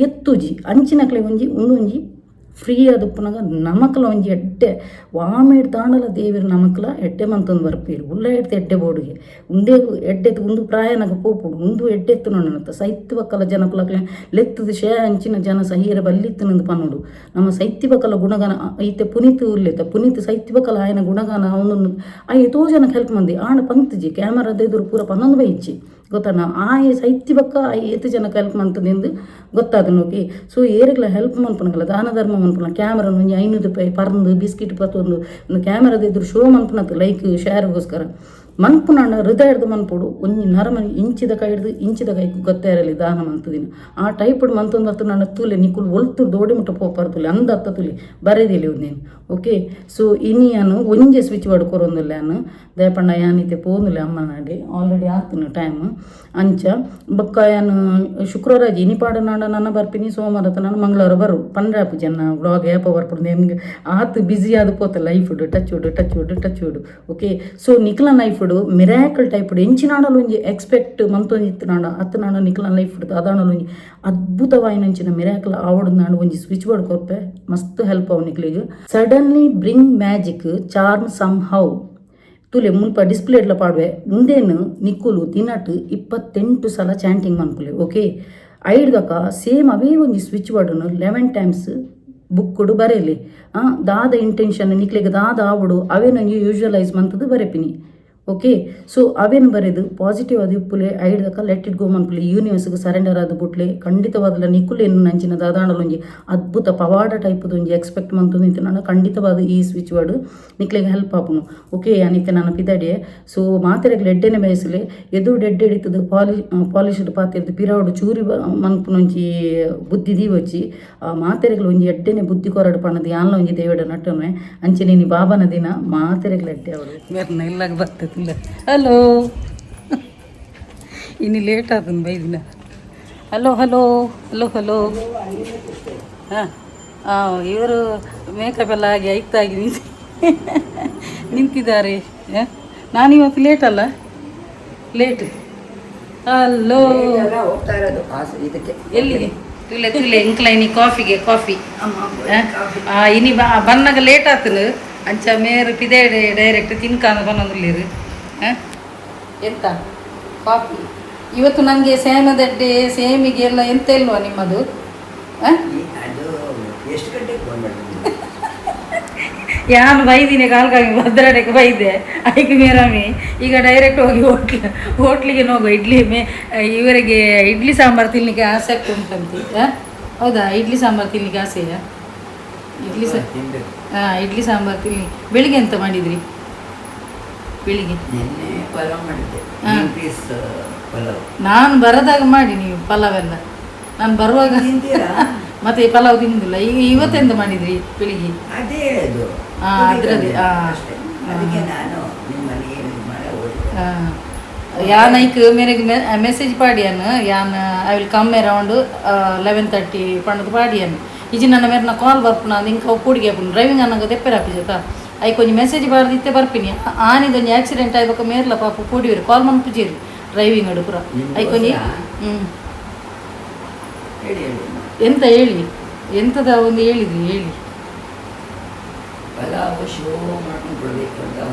A: ಎತ್ತುಜಿ ಅಂಚಿನಕ್ಲೆ ಒಂಜಿ ಫ್ರೀ ಅದುಪ್ಪನಾಗ ನಮಕ್ಲ ಒಂಜಿ ಎಡ್ಡೆ ವಾಮೇಡ್ ತಾಂಡಲ ದೇವಿರ ನಮಕ್ಲ ಎಡ್ಡೆ ಮಂತೊಂದು ಬರ್ಪೀರು ಉಲ್ಲ ಎಡ್ತೆ ಎಡ್ಡೆ ಬೋಡಿಗೆ ಉಂಡೆ ಎಡ್ಡೆತ್ತು ಒಂದು ಪ್ರಾಯನಾಗ ಪೋಪುಡು ಒಂದು ಎಡ್ಡೆತ್ತು ನೋಡನತ್ತ ಸೈತ್ಯ ಬಕ್ಕಲ ಜನಕ್ಕಲ ಲೆತ್ತದ ಶೇ ಅಂಚಿನ ಜನ ಸಹಿರ ಬಲ್ಲಿತ್ತು ನಂದು ಪನ್ನೋಡು ನಮ್ಮ ಸೈತ್ಯ ಬಕ್ಕಲ ಗುಣಗಾನ ಐತೆ ಪುನೀತ್ ಉಲ್ಲೇತ ಪುನೀತ್ ಸೈತ್ಯ ಬಕ್ಕಲ ಆಯನ ಗುಣಗಾನ ಅವನನ್ನು ಆ ಎತೋ ಜನಕ್ಕೆ ಹೆಲ್ಪ್ ಮಂದಿ ಆಣ ಪಂಕ್ತಿಜಿ ಕ್ಯಾಮರಾದ ಎದುರು ಪೂರ ಪನ್ನೊಂದು ಬೈಚಿ ಗೊತ್ತಾನ ಆ ಸೈತ್ಯ ಬಕ್ಕ ಏತು ಜನಕ್ಕೆ ಹೆಲ್ಪ್ ಮಂತದಿಂದ ಗೊತ್ತಾದ ನೋಕಿ. ಸೊ ಏರಿಗ್ಲ ಹೆಲ್ಪ್ ಮನ್ಪನಗಲ್ಲ ದಾನ ಧರ್ಮ ಮನ್ಪನ ಕ್ಯಾಮ್ರಾ ಒಂಜಿ 500 ರೂಪಾಯಿ ಪರ್ಂದು ಬಿಸ್ಕಿಟ್ ಪತ್ತೊಂದು ಕ್ಯಾಮ್ರಾದ ಇದ್ರು ಶೋ ಮನ್ಪನತ್ತು ಲೈಕ್ ಶೇರ್ಗೋಸ್ಕರ ಮನ್ಪುನಾಣ ಹೃದಯದ ಮನ್ಪೋಡು ಒಂಜಿ ನರಮನಿ ಇಂಚಿದ ಕೈ ಗೊತ್ತೇ ಇರಲಿ ದಾನ ಮಂತದಿನ ಆ ಟೈಪ್ಡ್ ಮಂತೊಂದು ಹತ್ತು ನನ್ನ ತೂಲೆ ನಿಕ್ಕುಲು ಒಲ್ತು ದೋಡಿ ಮುಟ್ಟ ಪೋಪಾರ್ತುಲಿ ಅಂದ ಹತ್ತ ತುಲಿ ಬರೆದಿಲ್ಲ ಒಂದೇನು ಓಕೆ. ಸೊ ಇನಿಯಾನು ಒಂಜೆ ಸ್ವಿಚ್ ಪಡ್ಕೊರೊಂದಿಲ್ಲ ನಾನು ದಯಪಣ್ಣ ಯಾನಿತೆ ಪೋಂದಿಲ್ಲ ಅಮ್ಮನಾಡಿ ಆಲ್ರೆಡಿ ಆಗ್ತೀನಿ ಟೈಮ್ ಅಂಚ ಬೊಕ್ಕ ಯಾನು ಶುಕ್ರವಾರ ಇನಿಪಾಡ ನಾಡ ನನ್ನ ಬರ್ಪಿನಿ ಸೋಮವಾರ ನಾನು ಮಂಗಳವಾರ ಬರು ಪಂಡ್ರಾಪು ಜನ ಬ್ಲಾಗ್ ಆ್ಯಪ ಬರ್ಪಡು ಹೆಂಗೆ ಆತು ಬ್ಯುಸಿ ಆದ ಪೋತ ಲೈಫ್ ಟಚ್ ಉಡು ಓಕೆ. ಸೊ ನಿಕ್ಲ ಲೈಫ್ ಮಿರಾಕಲ್ ಟೈಪ್ ಎಂಚಿನಾಡಲು ಒಂಜಿ ಎಕ್ಸ್ಪೆಕ್ಟ್ ಮಂತೊಂದಿತ್ತು ನಾಡ ಅತ್ತು ನಾಡ ನಿಕ್ಲ ಲೈಫ್ ಅದಾಣಲು ಒಂಜಿ ಅದ್ಭುತವಾಯಿನಂಚಿನ ಮಿರಾಕಲ್ ಆವಡು ನಾಡು ಒಂಜಿ ಸ್ವಿಚ್ ಬೋರ್ಡ್ ಕೊರ್ಪೆ ಮಸ್ತ್ ಹೆಲ್ಪ್ ಅವು ನಿಕ್ಲಿಗೆ. Suddenly bring magic charm somehow ತುಲೆ ಮುಲ್ಪ ಡಿಸ್ಪ್ಲೇಡ್ಲ ಪಾಡುವೆ ಮುಂದೇನು ನಿಕ್ಕುಲು ದಿನಟ್ 28 ಸಲ ಚಾಂಟಿಂಗ್ ಮನ್ಪುಲೆ ಓಕೆ. ಐಡ್ದಕ ಸೇಮ್ ಅವೇ ಒಂಜಿ ಸ್ವಿಚ್ ಬೋರ್ಡನ್ನು 11 ಟೈಮ್ಸ್ ಬುಕ್ಕುಡು ಬರೆಯಲಿ ದಾದ ಇಂಟೆನ್ಷನ್ ನಿಕ್ಲಿಗೆ ದಾದ ಆವಡು ಅವೇ ನಂಗೆ ಯೂಶುವಲೈಸ್ ಮಂತದ್ದು ಬರೆಪಿನಿ ಓಕೆ. ಸೊ ಅವೇನು ಬರೆದು ಪಾಸಿಟಿವ್ ಅದು ಇಪ್ಪುಲೆ ಐಡ್ದಕ್ಕ ಲೆಟ್ ಇಟ್ ಗೋ ಮನ್ಪುಲೆ ಯೂನಿವರ್ಸ್ಗೆ ಸರೆಂಡರ್ ಆದ ಬುಟ್ಲೆ ಖಂಡಿತವಾದ ನಿಕ್ಕುಲೇನು ನಂಚಿನ ದಾದಾಂಡಲೊಂಜಿ ಅದ್ಭುತ ಪವಾಡ ಟೈಪ್ದು ಒಂಜಿ ಎಕ್ಸ್ಪೆಕ್ಟ್ ಮಂತು ನಿಂತು ನಾನು ಖಂಡಿತವಾದ ಈ ಸ್ವಿಚ್ ವರ್ಡ್ ನಿಕ್ಲೆಗೆ ಹೆಲ್ಪ್ ಆಪುನು. ಓಕೆ ಅನಿತೆ ನಾನು ಪಿದಾಡಿಯೆ. ಸೊ ಮಾತೆರೆಗ್ಲು ಎಡ್ಡೆನೆ ಬಯಸಲೆ ಎದು ಎಡ್ಡೆ ಹಿಡಿತದ ಪಾಲಿಶ್ಡ್ ಪಾತಿರ್ದು ಪಿರಾವಡು ಚೂರಿ ಮನ್ಪುನೊಂಜಿ ಬುದ್ಧಿ ದೀವಚ್ಚಿ ಮಾತೆರೆಗ್ಲು ಒಂಜಿ ಎಡ್ಡೆನೆ ಬುದ್ಧಿ ಕೊರಡು ಪಣ್ಣದು ಯಾನ್ಲ ಒಂಜಿ ದೇವಡ ನಟ್ಟನೆ ಅಂಚೆ ನೀನು ಬಾಬನ ದಿನ ಮಾತೆರೆಗ್ಲು ಎಡ್ಡೆ ಅವಳು ಮೇರ್ನ ಇಲ್ಲಾಗ ಬರ್ತದಿಲ್ಲ. ಹಲೋ ಇನ್ನು ಲೇಟ್ ಆದನು ಬೈದಿನ. ಹಲೋ ಹಲೋ ಹಲೋ ಹಲೋ ಹಾಂ ಇವರು ಮೇಕಪ್ ಎಲ್ಲ ಆಗಿ ಐತಾಗಿ ನಿಂತಿದ್ದಾರೆ. ನಾನಿವತ್ತು ಲೇಟ್ ಅಲ್ಲ, ಲೇಟ್. ಹಲೋ ಇದಕ್ಕೆ ಎಲ್ಲಿಗೆ ತುಲೆ ತುಲೆ ಇಂಕ್ಲೈನಿ ಕಾಫಿಗೆ ಕಾಫಿ ಇನಿ ಬನ್ನಾಗ ಲೇಟ್ ಆತನು ಅಂಚ ಮೇರು ಪಿದೆ ಡೈರೆಕ್ಟ್ ತಿನ್ಕಾನ ಬನ್ನೊಂದುಲ್ಲೇರು ಎಂತ ಕಾಫಿ ಇವತ್ತು ನನಗೆ ಸೇಮದಡ್ಡೆ ಸೇಮಿಗೆ ಎಲ್ಲ ಎಂತ ಇಲ್ವಾ ನಿಮ್ಮದು? ಯಾನು ಬೈದಿನಿ ಕಾಲ್ಗಾಗಿ ಭದ್ರಡೆಗೆ ಬೈದೆ ಐಕೆ ಮೇರಾಮಿ ಈಗ ಡೈರೆಕ್ಟ್ ಹೋಗಿ ಹೋಟ್ಲಿಗೆ ಹೋಗು ಇಡ್ಲಿ ಇವರಿಗೆ ಇಡ್ಲಿ ಸಾಂಬಾರು ತಿನ್ಲಿಕ್ಕೆ ಆಸೆ ಆಗ್ತುಂಟಂತೆ. ಹೌದಾ? ಇಡ್ಲಿ ಸಾಂಬಾರು ತಿನ್ಲಿಕ್ಕೆ ಆಸೆಯಾ? ಇಡ್ಲಿ ಸಾಂಬಾರು ತಿನ್ನಿ. ಬೆಳಿಗ್ಗೆ ಎಂತ ಮಾಡಿದ್ರಿ? ಬೆಳಿಗ್ಗೆ ನಾನು ಬರದಾಗ ಮಾಡಿ ನೀವು ಪಲಾವೆಲ್ಲ. ನಾನು ಬರುವಾಗ ಮತ್ತೆ ಪಲಾವ್ ತಿಂದಿಲ್ಲ. ಈಗ ಇವತ್ತೆಂತ ಮಾಡಿದ್ರಿ ಬೆಳಿಗ್ಗೆ? ಅದ್ರದ್ದೇ ಯಾನ್ ಐಕ್ ಮೇರೆಗೆ ಮೆಸೇಜ್ ಪಾಡಿಯನ್ ಯಾನ್ ಐ ವಿಲ್ ಕಮ್ ಅರೌಂಡ್ 11:30 ಪಣ್ಣದು ಪಾಡಿಯನ್ ಇಜಿ ನನ್ನ ಮೇರೆ ಕಾಲ್ ಬರ್ಪುನ ಅದು ಇಂಕ ಕೂಡಿಗೆ ಹಾಪುನು ಡ್ರೈವಿಂಗ್ ಅನ್ನೋದು ತೆಪ್ಪೆ ಹಾಪಿಜತ ಐಕ್ ಒಂಜಿ ಮೆಸೇಜ್ ಬಾರ್ದಿತ್ತೆ ಬರ್ಪಿನಿ ಆನಿದೊಂದು ಆಕ್ಸಿಡೆಂಟ್ ಆಯ್ಬೇಕು ಮೇರ್ಲ ಪಾಪ ಕೂಡಿವ್ರಿ ಕಾಲ್ ಮನ್ಪುಜೀರಿ ಡ್ರೈವಿಂಗ್ ಅಡು ಪುರ ಐಕೊಂಜಿ ಎಂತ ಹೇಳಿ ಎಂತದ ಒಂದು ಹೇಳಿದ್ರಿ ಹೇಳಿ.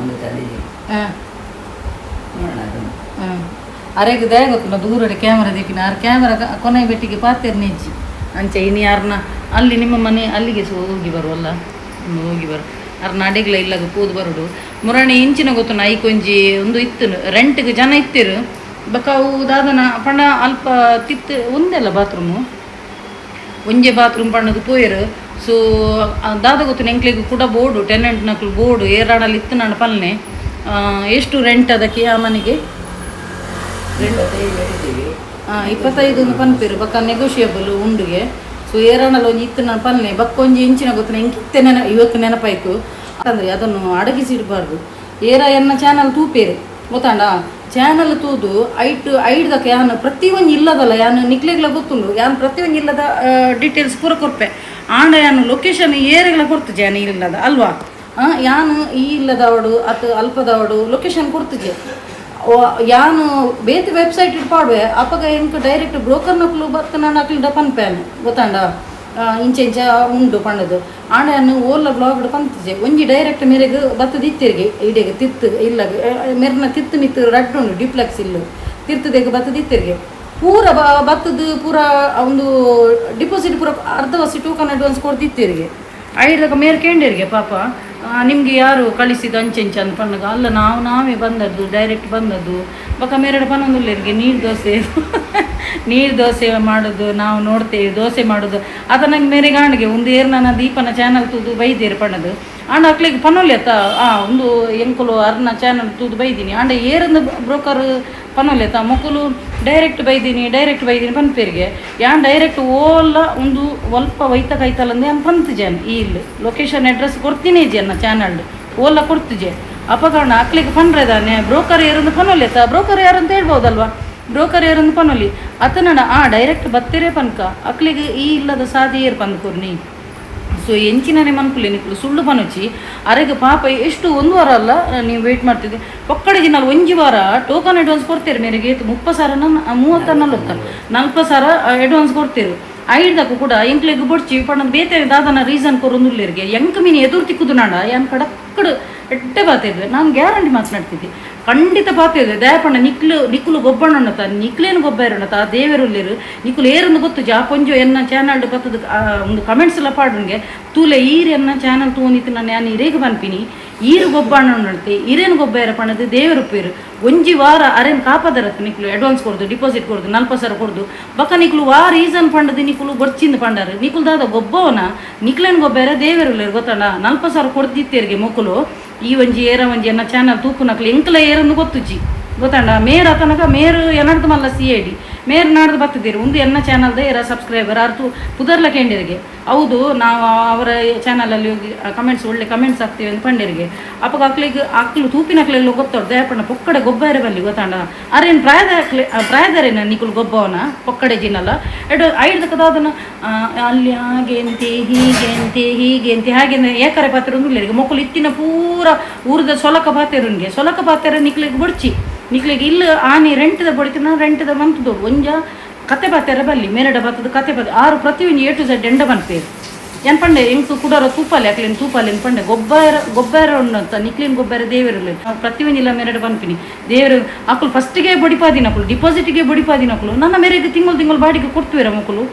A: ಅರೆಗೆ ದಯ ಗೊತ್ತಿಲ್ಲ ದೂರಡೆ ಕ್ಯಾಮರಾ ದೇಪಿನ ಆರು ಕ್ಯಾಮರಾ ಕೊನೆ ಬೆಟ್ಟಿಗೆ ಪಾತೇರು ನೆಜ್ಜಿ ಅಂಚೆ ಇನ್ನು ಯಾರನ್ನ ಅಲ್ಲಿ ನಿಮ್ಮ ಮನೆ ಅಲ್ಲಿಗೆ ಹೋಗಿ ಬರುವಲ್ಲ ಹೋಗಿ ಬರು ಅರ್ನ ಅಡೆಗ್ಲ ಇಲ್ಲಾಗ ಕೂದು ಬರೋಡು ಮುರಾಣಿ ಇಂಚಿನ ಗೊತ್ತು ಐಕೊಂಜಿ ಒಂದು ಇತ್ತು ರೆಂಟ್ಗೆ ಜನ ಇತ್ತಿರು ಬಕಾವು ದಾದನ ಪಂಡ ಅಲ್ಪ ತಿತ್ತು ಒಂದೆಲ್ಲ ಬಾತ್ರೂಮು ಒಂಜೆ ಬಾತ್ರೂಮ್ ಪಣ್ಣದು ಪೋಯರು. ಸೊ ದಾದ ಗೊತ್ತು ಎಂಕ್ಲಿಗೆ ಕೂಡ ಬೋರ್ಡು ಟೆನೆಂಟ್ ನಕ್ಲು ಬೋರ್ಡು ಏರಾಡಲ್ಲಿ ಇತ್ತು ನಾನು ಪಲ್ನೆ ಎಷ್ಟು ರೆಂಟ್ ಅದಕ್ಕೆ ಆ ಮನೆಗೆ 25 ಪನ್ಪೇರು ಬಕ್ಕ ನೆಗೋಷಿಯಬಲ್ ಉಂಡುಗೆ. ಸೊ ಏರಾಣಲ್ಲಿ ಒಂಜಿ ಇತ್ತು ನಾನು ಪಲ್ನೆ ಬಕ್ಕೊಂಜಿ ಇಂಚಿನ ಗೊತ್ತು ಎಂಕಿತ್ತೆ ಇವತ್ತು ನೆನಪಾಯ್ತು ಅಂತಂದ್ರೆ ಅದನ್ನು ಅಡಗಿಸಿಡಬಾರ್ದು. ಏರ ಎನ್ನ ಚಾನಲ್ ತೂಪೇರು ಗೊತ್ತಾಂಡ ಚಾನಲ್ ತೂದು ಐಡ್ದಕ್ಕ ಯಾನು ಪ್ರತಿಯೊಂದು ಇಲ್ಲದಲ್ಲ ಯಾನು ನಿಕ್ಲೆಗ್ಲ ಗೊತ್ತುಂಡು ಯಾನು ಪ್ರತಿಯೊಂದು ಇಲ್ಲದ ಡೀಟೇಲ್ಸ್ ಪೂರ ಕೊರ್ಪೆ ಆಂಡ ಯಾನು ಲೊಕೇಶನ್ ಏರೆಗ್ಲ ಕೊಡ್ತಜೆ ಯಾನು ಇಲ್ಲದ ಅಲ್ವಾ ಯಾನು ಈ ಇಲ್ಲದವಡು ಅಥವಾ ಅಲ್ಪದವಡು ಲೊಕೇಶನ್ ಕೊಡ್ತಜೆ ಯಾನು ಬೇತೆ ವೆಬ್ಸೈಟ್ ಪಾಡುವೆ ಅಪ್ಪಗ ಎಂಕ ಡೈರೆಕ್ಟ್ ಬ್ರೋಕರ್ ನಕ್ಲು ಬತ್ತ ನಾನು ಅಕ್ಲಿಂದ ಪನ್ಪೇನು ಗೊತ್ತಾಂಡ ಇಂಚೆ ಇಂಚ ಉಂಡು ಪಣ್ಣದು ಆಂಡನ್ನು ಓಲ್ಲ ಬ್ಲಾಗ್ಡ್ ಪಂತಿಜೆ ಒಂಜಿ ಡೈರೆಕ್ಟ್ ಮೇರೆಗೆ ಬತ್ತದಿತ್ತಿರ್ಗೆ ಇಡೆಗೆ ತಿತ್ತು ಇಲ್ಲ ಮೆರ್ನ ತಿತ್ತು ಮಿತ್ತು ರಡ್ ಉಂಡು ಡಿಪ್ಲೆಕ್ಸ್ ಇಲ್ಲು ತಿರ್ತದೆಗೆ ಬತ್ತದಿತ್ತಿರ್ಗೆ ಪೂರ ಬತ್ತದು ಪೂರ ಒಂದು ಡಿಪಾಸಿಟ್ ಪೂರ ಅರ್ಧ ವರ್ಷ ಟೋಕನ್ ಅಡ್ವಾನ್ಸ್ ಕೊಡ್ತಿತ್ತಿರ್ಗೆ ಐಡ್ದಾಗ ಮೇರೆ ಕೇಂಡಿರ್ಗೆ ಪಾಪ ನಿಮಗೆ ಯಾರು ಕಳಿಸಿದ್ದು ಅಂಚೆ ಅಂದು ಪಣ್ಣಗ ಅಲ್ಲ ನಾವೇ ಬಂದದ್ದು ಡೈರೆಕ್ಟ್ ಬಂದದ್ದು ಬಕ ಮೇರೆಡೆ ಪನ್ನೊಂದುಲ್ಲರಿಗೆ ನೀರು ದೋಸೆ ಮಾಡೋದು ನಾವು ನೋಡ್ತೇವೆ ದೋಸೆ ಮಾಡೋದು ಅದು ನಂಗೆ ಮೇರೆ ಗಾಣಿಗೆ ಒಂದು ಏರ್ ನನ್ನ ದೀಪನ ಚಾನಲ್ ತೂದು ಬೈದೇರು ಪಣ್ಣದು ಆಂಡ ಅಕ್ಲಿಗೆ ಪನ್ನೊಲ್ಲಿ ಅತ್ತ ಒಂದು ಎಂಕುಲು ಅರ್ನ ಚಾನಲ್ ತೂದು ಬೈದೀನಿ ಆಂಡ ಏರಂದು ಬ್ರೋಕರ್ ಪನ್ನೊಲ್ಲಿ ಅತ್ತ ಮಕ್ಕಳು ಡೈರೆಕ್ಟ್ ಬೈದೀನಿ ಪನ್ಪೇರಿಗೆ ಯಾನ್ ಡೈರೆಕ್ಟ್ ಓಲ್ಲ ಒಂದು ಸ್ವಲ್ಪ ವೈತಕೈತಲ್ಲಂದು ಏನು ಪಂತಿಜೆನ್ ಈ ಇಲ್ಲಿ ಲೊಕೇಶನ್ ಅಡ್ರೆಸ್ ಕೊಡ್ತೀನಿ ಜನ ಚಾನಲ್ ಓಲ್ಲ ಕೊಡ್ತಿಜೆ ಅಪಕರಣ ಅಕ್ಲಿಗೆ ಪನ್ರೆದಾನೆ ಬ್ರೋಕರ್ ಏರಂದು ಪನ್ನೊಲ್ಲಿ ಅತ್ತ ಬ್ರೋಕರ್ ಯಾರಂತ ಹೇಳ್ಬೋದಲ್ವಾ ಬ್ರೋಕರ್ ಯಾರಂದು ಪನ್ನೊಲಿ ಅತನಡ ಡೈರೆಕ್ಟ್ ಬತ್ತೇರೆ ಪನ್ಕ ಅಕ್ಲಿಗೆ ಈ ಇಲ್ಲದ ಸಾದಿ ಏರ್ ಪಂದ್ಕೂರ್ನಿ. ಸೊ ಎಂಚಿನೇ ಮನ್ಕುಲಿ ನಿಕ್ಲು ಸುಳ್ಳು ಪನುಚಿ ಅರೆಗೆ ಪಾಪ ಎಷ್ಟು ಒಂದು ವಾರ ಅಲ್ಲ ನೀವು ವೆಯ್ಟ್ ಮಾಡ್ತಿದ್ದೆ ಒಕ್ಕಡೆ ದಿನ ಒಂಜಿ ವಾರ ಟೋಕನ್ ಅಡ್ವಾನ್ಸ್ ಕೊಡ್ತೀರಿ ಮೇರೆಗೆ 30,000 ಅಡ್ವಾನ್ಸ್ ಕೊಡ್ತೀರಿ ಐಡ್ದಕ್ಕೂ ಕೂಡ ಎಂಕ್ಲೆಗ್ ಬೊಡ್ಚಿ ಪಣ್ಣ ಬೇತೆ ದಾದನ ರೀಸನ್ ಕೊರೊಂದುಲ್ಲೇರಿಗೆ ಎಂಕ ಮೀನು ಎದುರು ತಿಕ್ಕುದು ನಾಡ ಯಾನ್ ಕಡಕ್ಕಡು ಎಟ್ಟೆ ಬಾತಿದ್ವಿ ನಾನು ಗ್ಯಾರಂಟಿ ಮಾತನಾಡ್ತಿದ್ದೆ ಖಂಡಿತ ಬಾತಿದ್ದೆ ದಯಪಣ್ಣ ನಿಕ್ಲು ಗೊಬ್ಬಣ್ಣತ ನಿಕ್ಲೇನು ಗೊಬ್ಬ ಇರೋಣತ ದೇವರುಲ್ಲಿರು ನಿಕ್ಲು ಏರೊಂದು ಗೊತ್ತು ಜಾಪೊಂಜು ಎನ್ನ ಚಾನಲ್ ಬತ್ತದ ಒಂದು ಕಮೆಂಟ್ಸ್ ಎಲ್ಲ ಪಾಡ್ರಂಗೆ ತೂಲೆ ಈರು ಎನ್ನ ಚಾನಲ್ ತೂಂದಿತ್ತು ನಾನು ಯಾನು ಇರೇಗ ಬನ್ಪಿನಿ ಈರು ಗೊಬ್ಬ ನಡ್ತೆ ಇರೇನು ಗೊಬ್ಬ ಇರ ಪಣದು ದೇವರು ಪೇರು ಒಂಜಿ ವಾರ ಅರೇನು ಕಾಪಾದರತ್ತು ನಿಕ್ಲು ಅಡ್ವಾನ್ಸ್ ಕೊಡ್ದು ಡಿಪಾಸಿಟ್ ಕೊಡ್ದು 40,000 ಕೊಡ್ದು ಬಕ್ಕ ನಿಕ್ಲು ವಾರ ರೀಸನ್ ಪಂಡದು ನಿಕ್ಲು ಬರ್ಚಿಂದ ಪಂಡಾರು ನಿಕ್ಲು ದಾದ ಗೊಬ್ಬವನ ನಿಕ್ಲೇನು ಗೊಬ್ಬ ಇರ ದೇವರು ಗೊತ್ತಣ್ಣ 40,000 ಕೊಡ್ದಿತ್ತೇರಿಗೆ ಮಕ್ಕಳು ಈ ಒಂಜಿ ಏರ ಒಂಜಿ ಎನ್ನ ಚಾನಲ್ ತೂಕು ನಕ್ಲು ಎಂಕ್ಲ ಏರನ್ನು ಗೊತ್ತುಜಿ ಗೊತ್ತಂಡ ಮೇರ್ ತನಕ ಮೇರು ಎನ್ನಡ್ದು ಮಲ್ಲ CID ಮೇರ್ ನಾಡ್ದು ಬರ್ತದಿರು ಒಂದು ಎನ್ನ ಚಾನಲ್ದ ಏರ ಸಬ್ಸ್ಕ್ರೈಬರ್ ಅರ್ತು ಪುದರ್ಲ ಕೆಂಡಿರಿಗೆ ಹೌದು ನಾವು ಅವರ ಚಾನಲಲ್ಲಿ ಹೋಗಿ ಕಮೆಂಟ್ಸ್ ಒಳ್ಳೆ ಕಮೆಂಟ್ಸ್ ಆಗ್ತೀವಿ ಅಂತ ಪಂಡಿರಿಗೆ ಅಪ್ಪ ಅಕ್ಲು ತೂಪಿನಕ್ಲೆಲ್ಲ ಗೊತ್ತಾಡು ದಯಪಣ್ಣ ಪೊಕ್ಕಡೆ ಗೊಬ್ಬರ ಬಲ್ಲಿ ಗೊತ್ತಾಂಡ ಅರೇನು ಪ್ರಾಯದರೇನ ನಿಕುಲು ಗೊಬ್ಬವನ ಪೊಕ್ಕಡೆ ಜಿನಲ್ಲ ಎಡು ಐದಕ್ಕದಾದನ ಅಲ್ಲಿ ಹೀಗೆ ಅಂತೆ ಹಾಗೆ ಏಕರೆ ಪಾತ್ರ ಒಂದು ಮಕ್ಕಳು ಇತ್ತಿನ ಪೂರ ಊರದ ಸೊಲಕ ಪಾತೆರ ನಿಕ್ಲಿಗೆ ಬಡ್ಚಿ ನಿಕ್ಲಿಗೆ ಇಲ್ಲ ಆನೆ ರೆಂಟದ ಬಡಿತ ರೆಂಟದ ಬಂತದು ಒಂಜ ಕತೆ ಬಾತೆರ ಬಲ್ಲಿ ಮೇರಡ ಬತ್ತದ ಕತೆ ಬತ್ತ 6 ಪ್ರತಿ ಒಂದು A to Z ಎಂಡ ಬಂತೇರು ಏನು ಪಂಡೆ ಹೆಂಗೆ ಕುಡೋರ ತೂಪಾಲೆ ತೂಪಾಲೇನು ಪಂಡೆ ಗೊಬ್ಬರ ಉಂಡಂತ ನಿಕ್ಲಿನ ಗೊಬ್ಬರ ದೇವರಲ್ಲಿ ನಾವು ಪ್ರತಿ ಒಂದಿಲ್ಲ ಮೇರಡ ಬಂದ್ಪಿನಿ ದೇವರು ಮಕ್ಕಳು ಫಸ್ಟಿಗೆ ಬಡಿಪಾದಿನಕ್ಕಳು ಡಿಪಾಸಿಟಿಗೆ ಬಡಿಪಾದಿನಕ್ಕಳು ನನ್ನ ಮೇರೆಗೆ ತಿಂಗಳು ಬಾಡಿಗೆ ಕೊಡ್ತೀರ ಮಕ್ಕಳು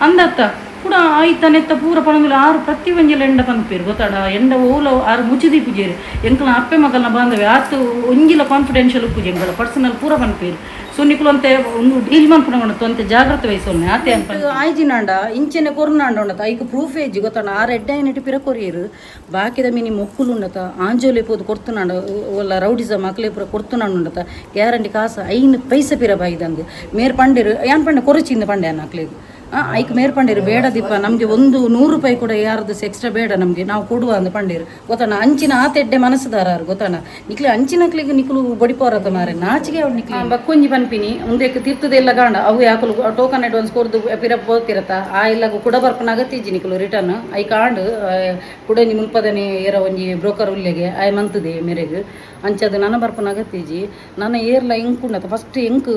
A: ಅಂದತ್ತ ಕೂಡ ಆಯ್ತಾನೆತ್ತ ಪೂರ ಪಣಂಗಿಲ್ಲ 6 ಪ್ರತಿ ಒಂಜಿಲ ಎಂಡ ಬಂದ್ಪೇರು ಗೊತ್ತಾಡ ಎಂಡ ಓಲ 6 ಮುಚ್ಚಿದಿ ಪೂಜೇರು ಎಂಕಲ ಅಪ್ಪೆ ಮಗಲ್ನ ಬಾಂಧವ್ಯ ಆತು ಒಂಜಿಲ ಕಾನ್ಫಿಡೆನ್ಷಿಯಲ್ ಪೂಜೆ ಎಂಗಳ ಪರ್ಸನಲ್ ಪೂರ ಬಂದ್ಪೇರು ಸೊ ನಿಕ್ಲು ಅಂತೆ ಒಂದು ಡೀಲ್ ಮನ್ಪುಣಗೊಂಡು ಅಂತೆ ಜಾಗ್ರತೆ ವಹಿಸೋನೆ ಆತೆ ಅಂತ ಆಯ್ಜಿನಾಂಡ ಇಂಚೆನೆ ಕೊರ್ನಾಂಡ ಉಂಡತ ಐಕ ಪ್ರೂಫ್ ಏಜ್ ಗೊತ್ತಾಣ 6 ಎಡ್ಡ ಪಿರ ಕೊರಿಯರು ಬಾಕಿದ ಮಿನಿ ಮೊಕ್ಕುಲು ಉಂಡತ ಆಂಜೋಲೆ ಪೋದು ಕೊಡ್ತುನಾಂಡ ಒಲ್ಲ ರೌಡಿಸಮ್ ಅಕ್ಲೆ ಪುರ ಕೊಡ್ತುನಾಂಡ ಉಂಡತ ಗ್ಯಾರಂಟಿ ಕಾಸು 5 ಪೈಸೆ ಪಿರ ಬಾಯಿದಂದು ಮೇರ್ ಪಂಡಿರು ಯಾನ್ ಪಂಡೆ ಕೊರಚಿಂದ ಪಂಡೆ ಅನ್ನ ಅಕ್ಲೆಗೆ ಐಕ್ ಮೇರ್ ಪಂಡಿರು ಬೇಡ ದೀಪ ನಮಗೆ ಒಂದು 100 ರೂಪಾಯಿ ಕೂಡ ಯಾರದ್ದು ಎಕ್ಸ್ಟ್ರಾ ಬೇಡ ನಮಗೆ ನಾವು ಕೊಡುವ ಅಂದ ಪಂಡಿರು ಗೊತ್ತಾನ ಅಂಚಿನ ಆತೆಡ್ಡೆ ಮನಸ್ಸುದಾರರು ಗೊತ್ತಾನ ನಿಕ್ಲೆ ಅಂಚಿನಕ್ಲಿಗೆ ನಿಕ್ಲು ಬಡಿಪೋರತ ಮಾರೆ ನಾಚಿಗೆ ಅವ್ರು ನಿಕ್ಲಿ ಬಕ್ಕೊಂಜಿ ಪನ್ಪಿನಿ ಮುಂದಕ್ಕೆ ತೀರ್ಥದೆಲ್ಲ ಗಾಂಡ ಅವು ಯಾಕಲು ಟೋಕನ್ ಅಡ್ವಾನ್ಸ್ ಕೊರ್ದು ಪಿರ ಬೋತಿರತ್ತ ಆ ಎಲ್ಲ ಕೂಡ ಬರ್ಪನ ಅಗತ್ಯಜಿ ನಿಕ್ಲು ರಿಟರ್ನ್ ಐ ಕಾಂಡ್ ಕೂಡ ನಿ ಮುಲ್ಪದನೆ ಏರ ಒಂಜಿ ಬ್ರೋಕರ್ ಉಲ್ಲೆಗೆ ಆಯ್ ಮಂತದೆ ಮೇರೆಗೆ ಅಂಚದು ನನ್ನ ಬರ್ಪನ ಅಗತ್ಯಜಿ ನನ್ನ ಏರ್ಲ ಎಂಕುಂಡತ ಫಸ್ಟ್ ಎಂಕ್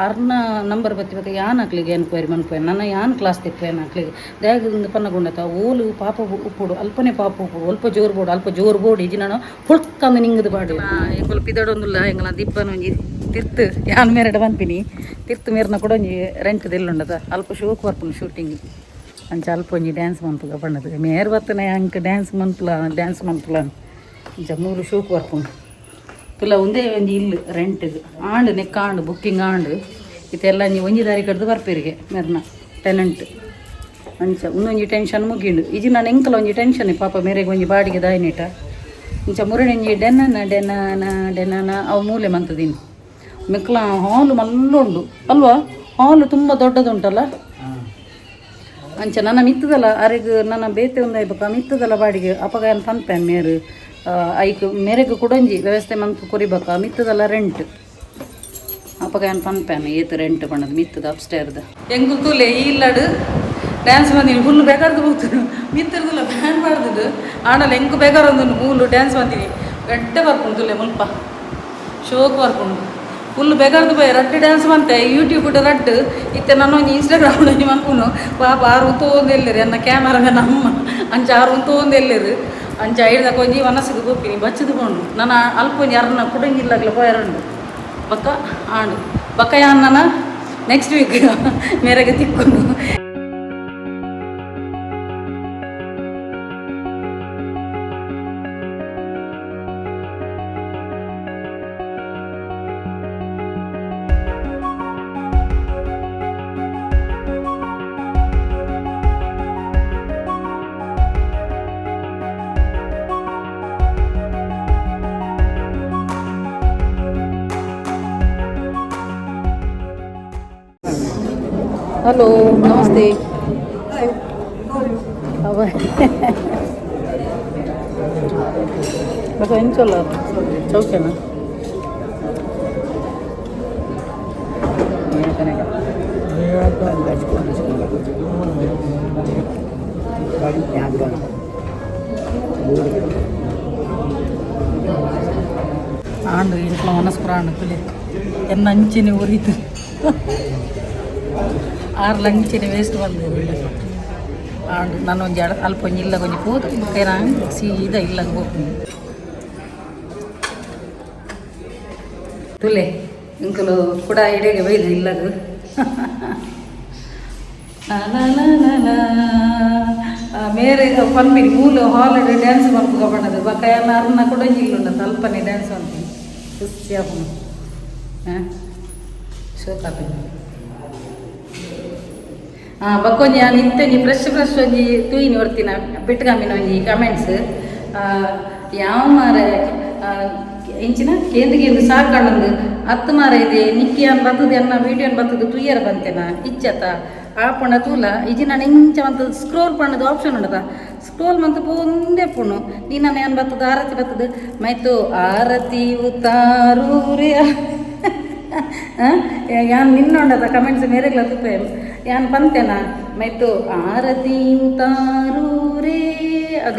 A: ಅರ್ನ ನಂಬರ್ ಬತ್ತಿಬೇಕು ಯಾನ್ ಹಾಕ್ಲಿಗೆ ಎನ್ಕ್ವೈರಿ ಮನ್ಪೋಯ್ ನನ್ನ ಯಾನ್ ಕ್ಲಾಸ್ ತಿಪ್ಪೇನು ಹಾಕ್ಲಿಗೆ ದಯದಿಂದ ಪನ್ನಗೊಂಡತ ಓಲು ಪಾಪ ಉಪ್ಪುಡು ಅಲ್ಪನೆ ಪಾಪ ಉಪ್ಪುಡು ಅಲ್ಪ ಜೋರು ಬೋಡು ಇಜಿ ನಾನು ಹುಳ್ಕಂದು ನಿಂಗದು ಬಾಡು ಎಂಕುಲು ಪಿದಡೊಂದುಲ್ಲ ಎಂಗಲ ದಿಪ್ಪನ ಒಂಜಿ ತಿರ್ತು ಯಾನ್ ಮೇರೆಡ ಬಂದ್ಪಿನಿ ತಿರ್ತು ಮೇರ್ನ ಕೂಡ ಒಂಜಿ ರೆಂಟ್ದೆಲ್ಲುಂಡತ ಅಲ್ಪ ಶೋಕ್ ಬರ್ಪುನು ಶೂಟಿಂಗ್ ಅಂಚ ಅಲ್ಪ ಒಂಜಿ ಡ್ಯಾನ್ಸ್ ಮನ್ಪುಗ ಬಣ್ಣದು ಮೇರ್ ಬತ್ತನೆ ಅಂಕ ಡ್ಯಾನ್ಸ್ ಮನ್ಪುಲ ಅಂಚ 3 ಶೋಕ್ ಬರ್ಪುನು ತುಲ ಒಂದೇ ಒಂಜಿ ಇಲ್ಲು ರೆಂಟ್ಗೆ ಆಂಡು ನೆಕ್ಕ ಆಂಡು ಬುಕ್ಕಿಂಗ್ ಆಂಡು ಇತ್ತೆಲ್ಲ ನೀವು ಒಂಜಿ ದಾರಿ ಕಡ್ದು ಬರ್ಪೇರಿಗೆ ಮೇರ್ನ ಟೆನೆಂಟ್ ಅಂಚ ಒಂದೊಂಜಿ ಟೆನ್ಷನ್ ಮುಗಿಂಡು ಇಜಿ ನಾನು ಎಂಕಲ ಒಂಜಿ ಟೆನ್ಷನ್ ಪಾಪ ಮೇರೆಗೆ ಒಂಜಿ ಬಾಡಿಗೆ ದಾಯ್ನೇಟ ಇಂಚ ಮುರಣೆಂಜಿ ಡೆನ್ನ ಅವು ಮೂಲೆ ಮಂತದೀನಿ ಮೆಕ್ಲ ಹಾಲು ಮಲ್ಲುಂಡು ಅಲ್ವಾ ಹಾಲು ತುಂಬ ದೊಡ್ಡದುಂಟಲ್ಲ ಅಂಚ ನನ್ನ ಮಿತ್ತದಲ್ಲ ಅರೆಗ್ ನನ್ನ ಬೇತೆ ಒಂದು ಐಬಕ್ಕ ಮಿತ್ತದಲ್ಲ ಬಾಡಿಗೆ ಅಪಗಾಯನ ಪನ್ಪೇನ್ ಮೇರು ಐಕ್ ಮೇರೆಗೆ ಕುಡಂಜಿ ವ್ಯವಸ್ಥೆ ಮಂತ್ ಕೊರಿಬೇಕ ಮಿತ್ತದಲ್ಲ ರೆಂಟ್ ಅಪಗಾಯನ ಪನ್ಪೇನ್ ಏತು ರೆಂಟ್ ಬಣ್ಣದು ಮಿತ್ತದ ಅಪ್ಸ್ಟೇರ್ದ ಹೆಂಗು ತೂಲೆ ಈ ಇಲ್ಲಡು ಡ್ಯಾನ್ಸ್ ಬಂದಿನಿ ಫುಲ್ ಬೇಕಾರ್ದು ಹೋಗ್ತೀನಿ ಮಿತ್ತರ್ದಿಲ್ಲ ಬ್ಯಾನ್ ಮಾಡ್ದು ಆಡಲ್ಲ ಹೆಂಗೆ ಬೇಕಾರೊಂದು ಮೂಲು ಡ್ಯಾನ್ಸ್ ಬಂದಿನಿ ಗಡ್ಡೆ ಬರ್ಕೊಂಡು ತುಲೆ ಮುಲ್ಪ ಶೋಕ್ ಬರ್ಕೊಂಡು ಫುಲ್ ಬೇಕಾರ್ದು ಬೈ ರಡ್ಡು ಡ್ಯಾನ್ಸ್ ಬಂತೆ ಯೂಟ್ಯೂಬ್ ಬಿಟ್ಟು ರಡ್ಡು ಇತ್ತೆ ನನ್ನೊಂದು ಇನ್ಸ್ಟಾಗ್ರಾಮ್ ಮನ್ಪುನು ಪಾಪ ಆರು ತೋಂದೆಲ್ಲಿರು ಎನ್ನ ಕ್ಯಾಮರಾಗ ನಮ್ಮ ಅಂಚ ಆರು ತೋಂದೆಲ್ಲಿರು ಅಂಚ ಐಡ್ದ ಕೊಂಜಿ ಮನಸ್ಸಿಗೆ ಗೊಪ್ಪಿನಿ ಬಚ್ಚದು ಕೊಂಡು ನನ್ನ ಅಲ್ಪ ಒಂಜಿ ಅರ್ನ ಕುಡಂಗಿಲ್ಲಾಗ್ಲ ಪೋಯರಂಡು ಬಕ್ಕ ಆಂಡು ಬಕ್ಕ ಯಾನ್ ನನ್ನ ನೆಕ್ಸ್ಟ್ ವೀಕ್ ಮೇರೆಗೆ ತಿಕ್ಕೊಂಡು ಹಲೋ ನಮಸ್ತೆ ಬಕ ಎಂಚಲ್ಲ ಚೌಕೆನಾ ಆಂಡು ಇಂట్లో ಮನಸ್ಪುರ ಆಂಡು ಎನ್ನ ಅಂಚಿನ ಉರಿತು 6 ಲಂಚಿನ ವೇಸ್ಟ್ ಬಂದಿದೆ ಆಂಡು ನಾನು ಒಂಜಿ ಅಲ್ಪ ಒಂಜಿ ಇಲ್ಲ ಕೊಂಚ ಪೋದು ಕೈನ ಸೀದಾ ಇಲ್ಲ ಹೋಗ್ತೀನಿ ತುಲೆ ಇಂಕಲು ಕೂಡ ಇಡೆಗೆ ಬೈದು ಇಲ್ಲದು ಮೇರೆ ಪನ್ಪಿಡಿ ಮೂಲು ಹಾಲಿಡ್ ಡ್ಯಾನ್ಸ್ ಮಲ್ಪುಗ ಬಣ್ಣದು ಬಕ್ಕ ಎಲ್ಲ ಅರ್ನ ಕೂಡ ಇಲ್ಲುಂಡ ಅಲ್ಪನೆ ಡ್ಯಾನ್ಸ್ ಅಂತೀನಿ ಖುಷಿ ಆಪನು ಹಾಂ ಶೋಕಾಪಿ ಬಕ್ಕೊಂಜಿ ನಾನು ಇತ್ತಂಜಿ ಫ್ರೆಶ್ ಒಂಜಿ ತೂಯಿನಿ ಹೊರ್ತಿನ ಬಿಟ್ಕಮ್ಮಿನ ಒಂಜಿ ಕಮೆಂಟ್ಸ್ ಯಾವ ಮಾರ ಇಂಚಿನ ಕೇಂದ್ರಿಗೆ ಸಾಕಣ್ಣಂದು ಹತ್ತು ಮಾರ ಇದೆ ನಿಕ್ಕಿ ಅನ್ ಬರ್ತದೆ ಅನ್ನ ವೀಡಿಯೋನ್ ಬರ್ತದೆ ತುಯ್ಯರ ಬಂತೇನ ಇಚ್ಚತ ಆಪಣ ತೂಲ ಇಜಿ ನಾನು ಇಂಚ ಅಂತ ಸ್ಕ್ರೋಲ್ ಪಣ್ಣದು ಆಪ್ಷನ್ ಉಂಡದ ಸ್ಕ್ರೋಲ್ ಮಂತ ಪೋಂದೆ ಪುಣ್ಣು ನೀನು ಏನ್ ಬರ್ತದೆ ಆರತಿ ಬರ್ತದೆ ಮೈತು ಆರತಿ ಉತ್ತಾರೂರೇ ಯಾನ್ ನಿನ್ನೊಂಡದ ಕಮೆಂಟ್ಸ್ ಮೇರೆಗ್ಲ ತುಪ್ಪೆ ಯಾನ್ ಪಂತೇನ ಮೈತು ಆರತಿ ಉತ್ತಾರೂರೇ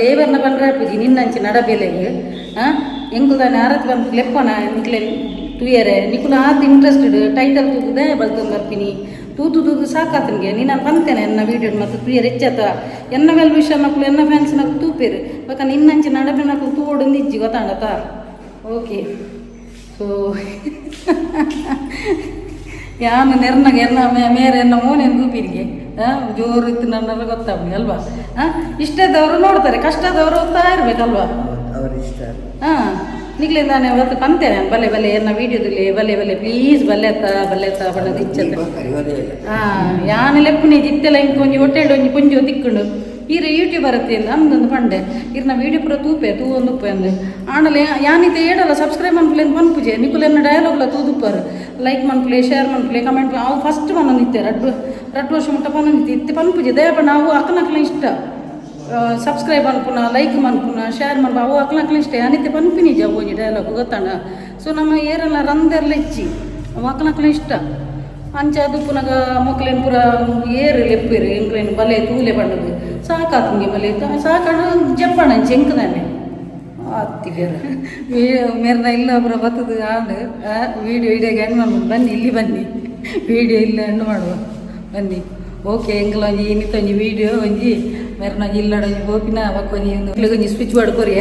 A: ದೇವರನ್ನ ಬಂದ್ರೆ ಪೂಜಿ ನಿನ್ನಂಚಿ ನಡಬೇಲೆಗೆ ಎಂಕುದಾನೆ ಆರತಿ ಬಂದು ಲೆಪ್ಪನ ನಿಕ್ಲೆ ತುಯ್ಯರೆ ನಿಕುಲ ಆತ ಇಂಟ್ರೆಸ್ಟೆಡ್ ಟೈಟಲ್ ತೂಗುದೇ ಬಲ್ತೊಂದು ಬರ್ತೀನಿ ತೂತು ಸಾಕಾತನಿಗೆ ನೀನು ನಾನು ಪಂತೇನೆ ಎನ್ನ ವೀಡಿಯೋ ಮತ್ತು ತುಯ್ಯರ್ ಹೆಚ್ಚಾತ ಎನ್ನ ವೆಲ್ ವಿಷಯ ನಕ್ಲು ಎನ್ನ ಫ್ಯಾನ್ಸ್ ನಕ್ಲು ತೂಪೇರು ಬಕ ನಿನ್ನಂಚಿ ನಡಬೆ ನಕ್ಲು ತೂಡು ನಿಜ್ಜಿ ಗೊತ್ತಾಂಡತ ಓಕೆ ಸೊ ಯಾನು ನೆರ್ನಾಗ ಎನ್ನ ಮೇರೆ ಎನ್ನ ಮೋನೇನು ತೂಪಿರಿಗೆ ಜೋರು ಇತ್ತು ನನ್ನೆಲ್ಲ ಗೊತ್ತಾಗ್ಲಿ ಅಲ್ವಾ ಇಷ್ಟದವರು ನೋಡ್ತಾರೆ ಕಷ್ಟದವರು ಓದ್ತಾ ಇರ್ಬೇಕಲ್ವಾ ಹಾಂ ನಿಗ್ಲಿಂದಾನೆ ಅವತ್ತು ಪಂತೇನೆ ನಾನು ಬಲ್ಲೆ ಎನ್ನ ವೀಡಿಯೋದಲ್ಲಿ ಬಲ್ಲೆ ಪ್ಲೀಸ್ ಬಲ್ಲೆತ್ತ ಬಣ್ಣದ ಇಚ್ಚತ್ತೆ ಯಾನು ಲೆಪ್ಪುನಿ ಇತ್ತೆಲ್ಲ ಹಿಂಗೆ ಒಂಜಿ ಹೊಟ್ಟೆಡು ಒಂಜಿ ಪುಂಜಿ ತಿಕ್ಕೊಂಡು ಈರ ಯೂಟ್ಯೂಬರ್ ಅತ್ತೆ ಅಂದೊಂದು ಪಂಡೆ ಇರ್ನ ವೀಡಿಯೋ ಪೂರ ತೂಪೆ ತೂ ಒಂದು ಉಪ್ಪೆ ಅಂದು ಆಣಲೆ ಯಾನಿತೆ ಏಡಲ್ಲ ಸಬ್ಸ್ಕ್ರೈಬ್ ಮನ್ಪುಲೆ ಅಂತ ಪನ್ಪುಜೆ ನಿಕುಲೆನ್ನ ಡಯಲಾಗ್ಲ ತೂದುಪ್ಪರು ಲೈಕ್ ಮನ್ಪುಲೆ ಶೇರ್ ಮನ್ಪುಲೆ ಕಮೆಂಟ್ ಅವು ಫಸ್ಟ್ ಪನ್ನೊಂದಿತ್ತೆ ರಡ್ಡು ವರ್ಷ ಮುಟ್ಟ ಪನ್ನೊಂದಿತ್ತೆ ಇತ್ತೆ ಪನ್ಪುಜೆ ದಯಪ ನಾವು ಅಕ್ಕನಕ್ಲ ಇಷ್ಟ ಸಬ್ಸ್ಕ್ರೈಬ್ ಅನ್ಪುನ ಲೈಕ್ ಮನ್ಪುನ ಶೇರ್ ಮನ್ಪ ಅವು ಅಕ್ಲಕ್ಲ ಇಷ್ಟ ಯಾನಿತ್ತೆ ಪನ್ಪಿನಿ ಜವ್ವೊಂಜಿ ಡಯಲಾಗ್ ಗೊತ್ತಾಣ ಸೊ ನಮ್ಮ ಏರೆಲ್ಲ ರಂದೆರ್ಲ ಹೆಚ್ಚಿ ಅವು ಅಕ್ಲಕ್ಲ ಇಷ್ಟ ಅಂಚ ಅದು ಪುನಗ ಮಕ್ಳೇನು ಪೂರ ಏರು ಲೆಪ್ಪಿರು ಎಂಕ್ಲೇನು ಬಲೆ ತೂಲೆ ಬಣ್ಣದು ಸಾಕಾತಂಗೆ ಬಲೆ ಸಾಕಾಣ ಜಪ್ಪಣ ಎಂಕದಾನೆ ಅತ್ತಿಗೆ ಮೇರ್ನ ಇಲ್ಲ ಪುರ ಬತ್ತದು ಆಡು ವೀಡಿಯೋಗೆ ಹೆಣ್ಣು ಮಾಡ್ಬೋದು ಬನ್ನಿ ಇಲ್ಲಿ ಬನ್ನಿ ವೀಡಿಯೋ ಇಲ್ಲ ಹೆಣ್ಣು ಮಾಡುವ ಬನ್ನಿ ಓಕೆ ಎಂಗ್ಲ ಒಂಜಿ ಏನಿತ್ತೊಂಜಿ ವೀಡಿಯೋ ಒಂಜಿ ಮೇರ್ನ ಇಲ್ಲಡೊಂಜಿ ಗೋಪಿನ ಬಕ್ಕೊಂಜಿ ಒಂಜಿ ಸ್ವಿಚ್ ಬಡ್ಕೊರಿ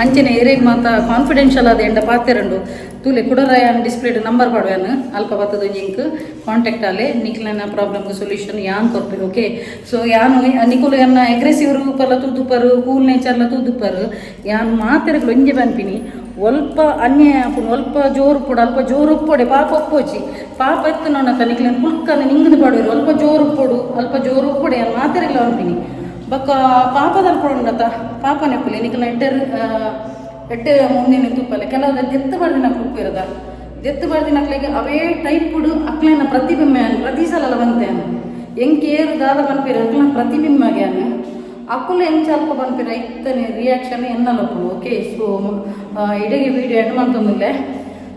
A: ಅಂಚನೆ ಏರೇಗ್ ಮಾತ ಕಾನ್ಫಿಡೆನ್ಷಿಯಲ್ ಆದ ಎಂಡ ಪಾತೆರಂಡು ತೂಲೆ ಕುಡರಾಯನ್ ಡಿಸ್ಪ್ಲೇಡ್ ನಂಬರ್ ಪಡುವೆನು ಅಲ್ಪ ಬತ್ತದ ಇಂಕ್ ಕಾಂಟ್ಯಾಕ್ಟ್ ಆಲೆ ನಿಕ್ಲನ ಪ್ರಾಬ್ಲಮ್ಗೆ ಸೊಲ್ಯೂಷನ್ ಯಾನ್ ಕೊಡ್ತೀರಿ ಓಕೆ ಸೊ ಯಾನು ನಿಕುಲು ಎನ್ನ ಅಗ್ರೆಸಿವ್ ರೂಪಲ್ಲ ತೂದುಪ್ಪರು ಕೂಲ್ ನೇಚರ್ಲ ತೂದುಪ್ಪರು ಯಾನು ಮಾತೆರಗಳು ಒಂಜೆ ಬನ್ಪಿನಿ ಒಲ್ಪ ಅನ್ಯಾಯ ಆಪುನು ಒಲ್ಪ ಜೋರು ಪುಡ ಅಲ್ಪ ಜೋರು ಉಪ್ಪೊಡೆ ಪಾಪ ಒಪ್ಪೋಚಿ ಪಾಪ ಎತ್ತು ನೋಡತ್ತ ನಿಕ್ಲೇನು ಪುಲ್ಕಂದು ನಿಂಗದು ಪಡುವರು ಅಲ್ಪ ಜೋರು ಉಪ್ಪೊಡು ಅಲ್ಪ ಜೋರು ಉಪ್ಪೊಡೆ ಯಾನು ಮಾತೆರಲ್ಲ ಅನ್ಪಿನಿ ಬಕ್ಕ ಪಾಪದಲ್ಲಿ ಪಡೋಣತ್ತ ಪಾಪ ನೆಪ್ಪಲಿ ನಿಕ್ಲ ಎಡ್ಡೆ ಮುಂದಿನ ತುಪ್ಪಲೆ ಕೆಲವು ದೆತ್ತು ಬರ್ದಿನ ಉಪ್ಪು ಇರದ ದೆತ್ತು ಬರ್ದಿನ ಅಕ್ಲೆಗೆ ಅವೇ ಟೈಪ್ ಪುಡು ಅಕ್ಲೇನ ಪ್ರತಿಬಿಂಬ ಪ್ರತಿ ಸಲ ಬಂತೇನು ಎಂಕೆ ಏರು ದಾದ ಬನ್ಪಿರ ಅಕ್ಲನ ಪ್ರತಿಬಿಂಬಗ್ಯಾನು ಅಕ್ಕುಲು ಹೆಂಗೆ ಸ್ವಲ್ಪ ಬನ್ಪಿರ ಇತ್ತನೆ ರಿಯಾಕ್ಷನ್ ಎನ್ನಲಪ್ಪು ಓಕೆ ಸೊ ಇಡೀ ವೀಡಿಯೋ ಹೆಣ್ಣು ಮಾಡ್ತೊಂದಿಲ್ಲ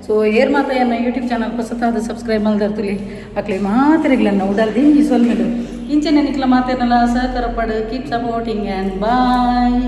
A: ಸೊ ಏರ್ ಮಾತ ಎನ್ನ ಯೂಟ್ಯೂಬ್ ಚಾನಲ್ ಹೊಸತಾದ ಸಬ್ಸ್ಕ್ರೈಬ್ ಮಾಡಿದರ್ತಲಿ ಅಕ್ಲೆ ಮಾತ್ರೆಗಳನ್ನ ಉಡಲ್ದಿಂಜಿ ಸೊಲ್ಮೆಡು ಇಂಚೆ ನಿಕ್ಲ ಮಾತೇನಲ್ಲ ಸಹಕಾರ ಪಡು ಕೀಪ್ ಸಪೋರ್ಟಿಂಗ್ ಆ್ಯಂಡ್ ಬಾಯ್.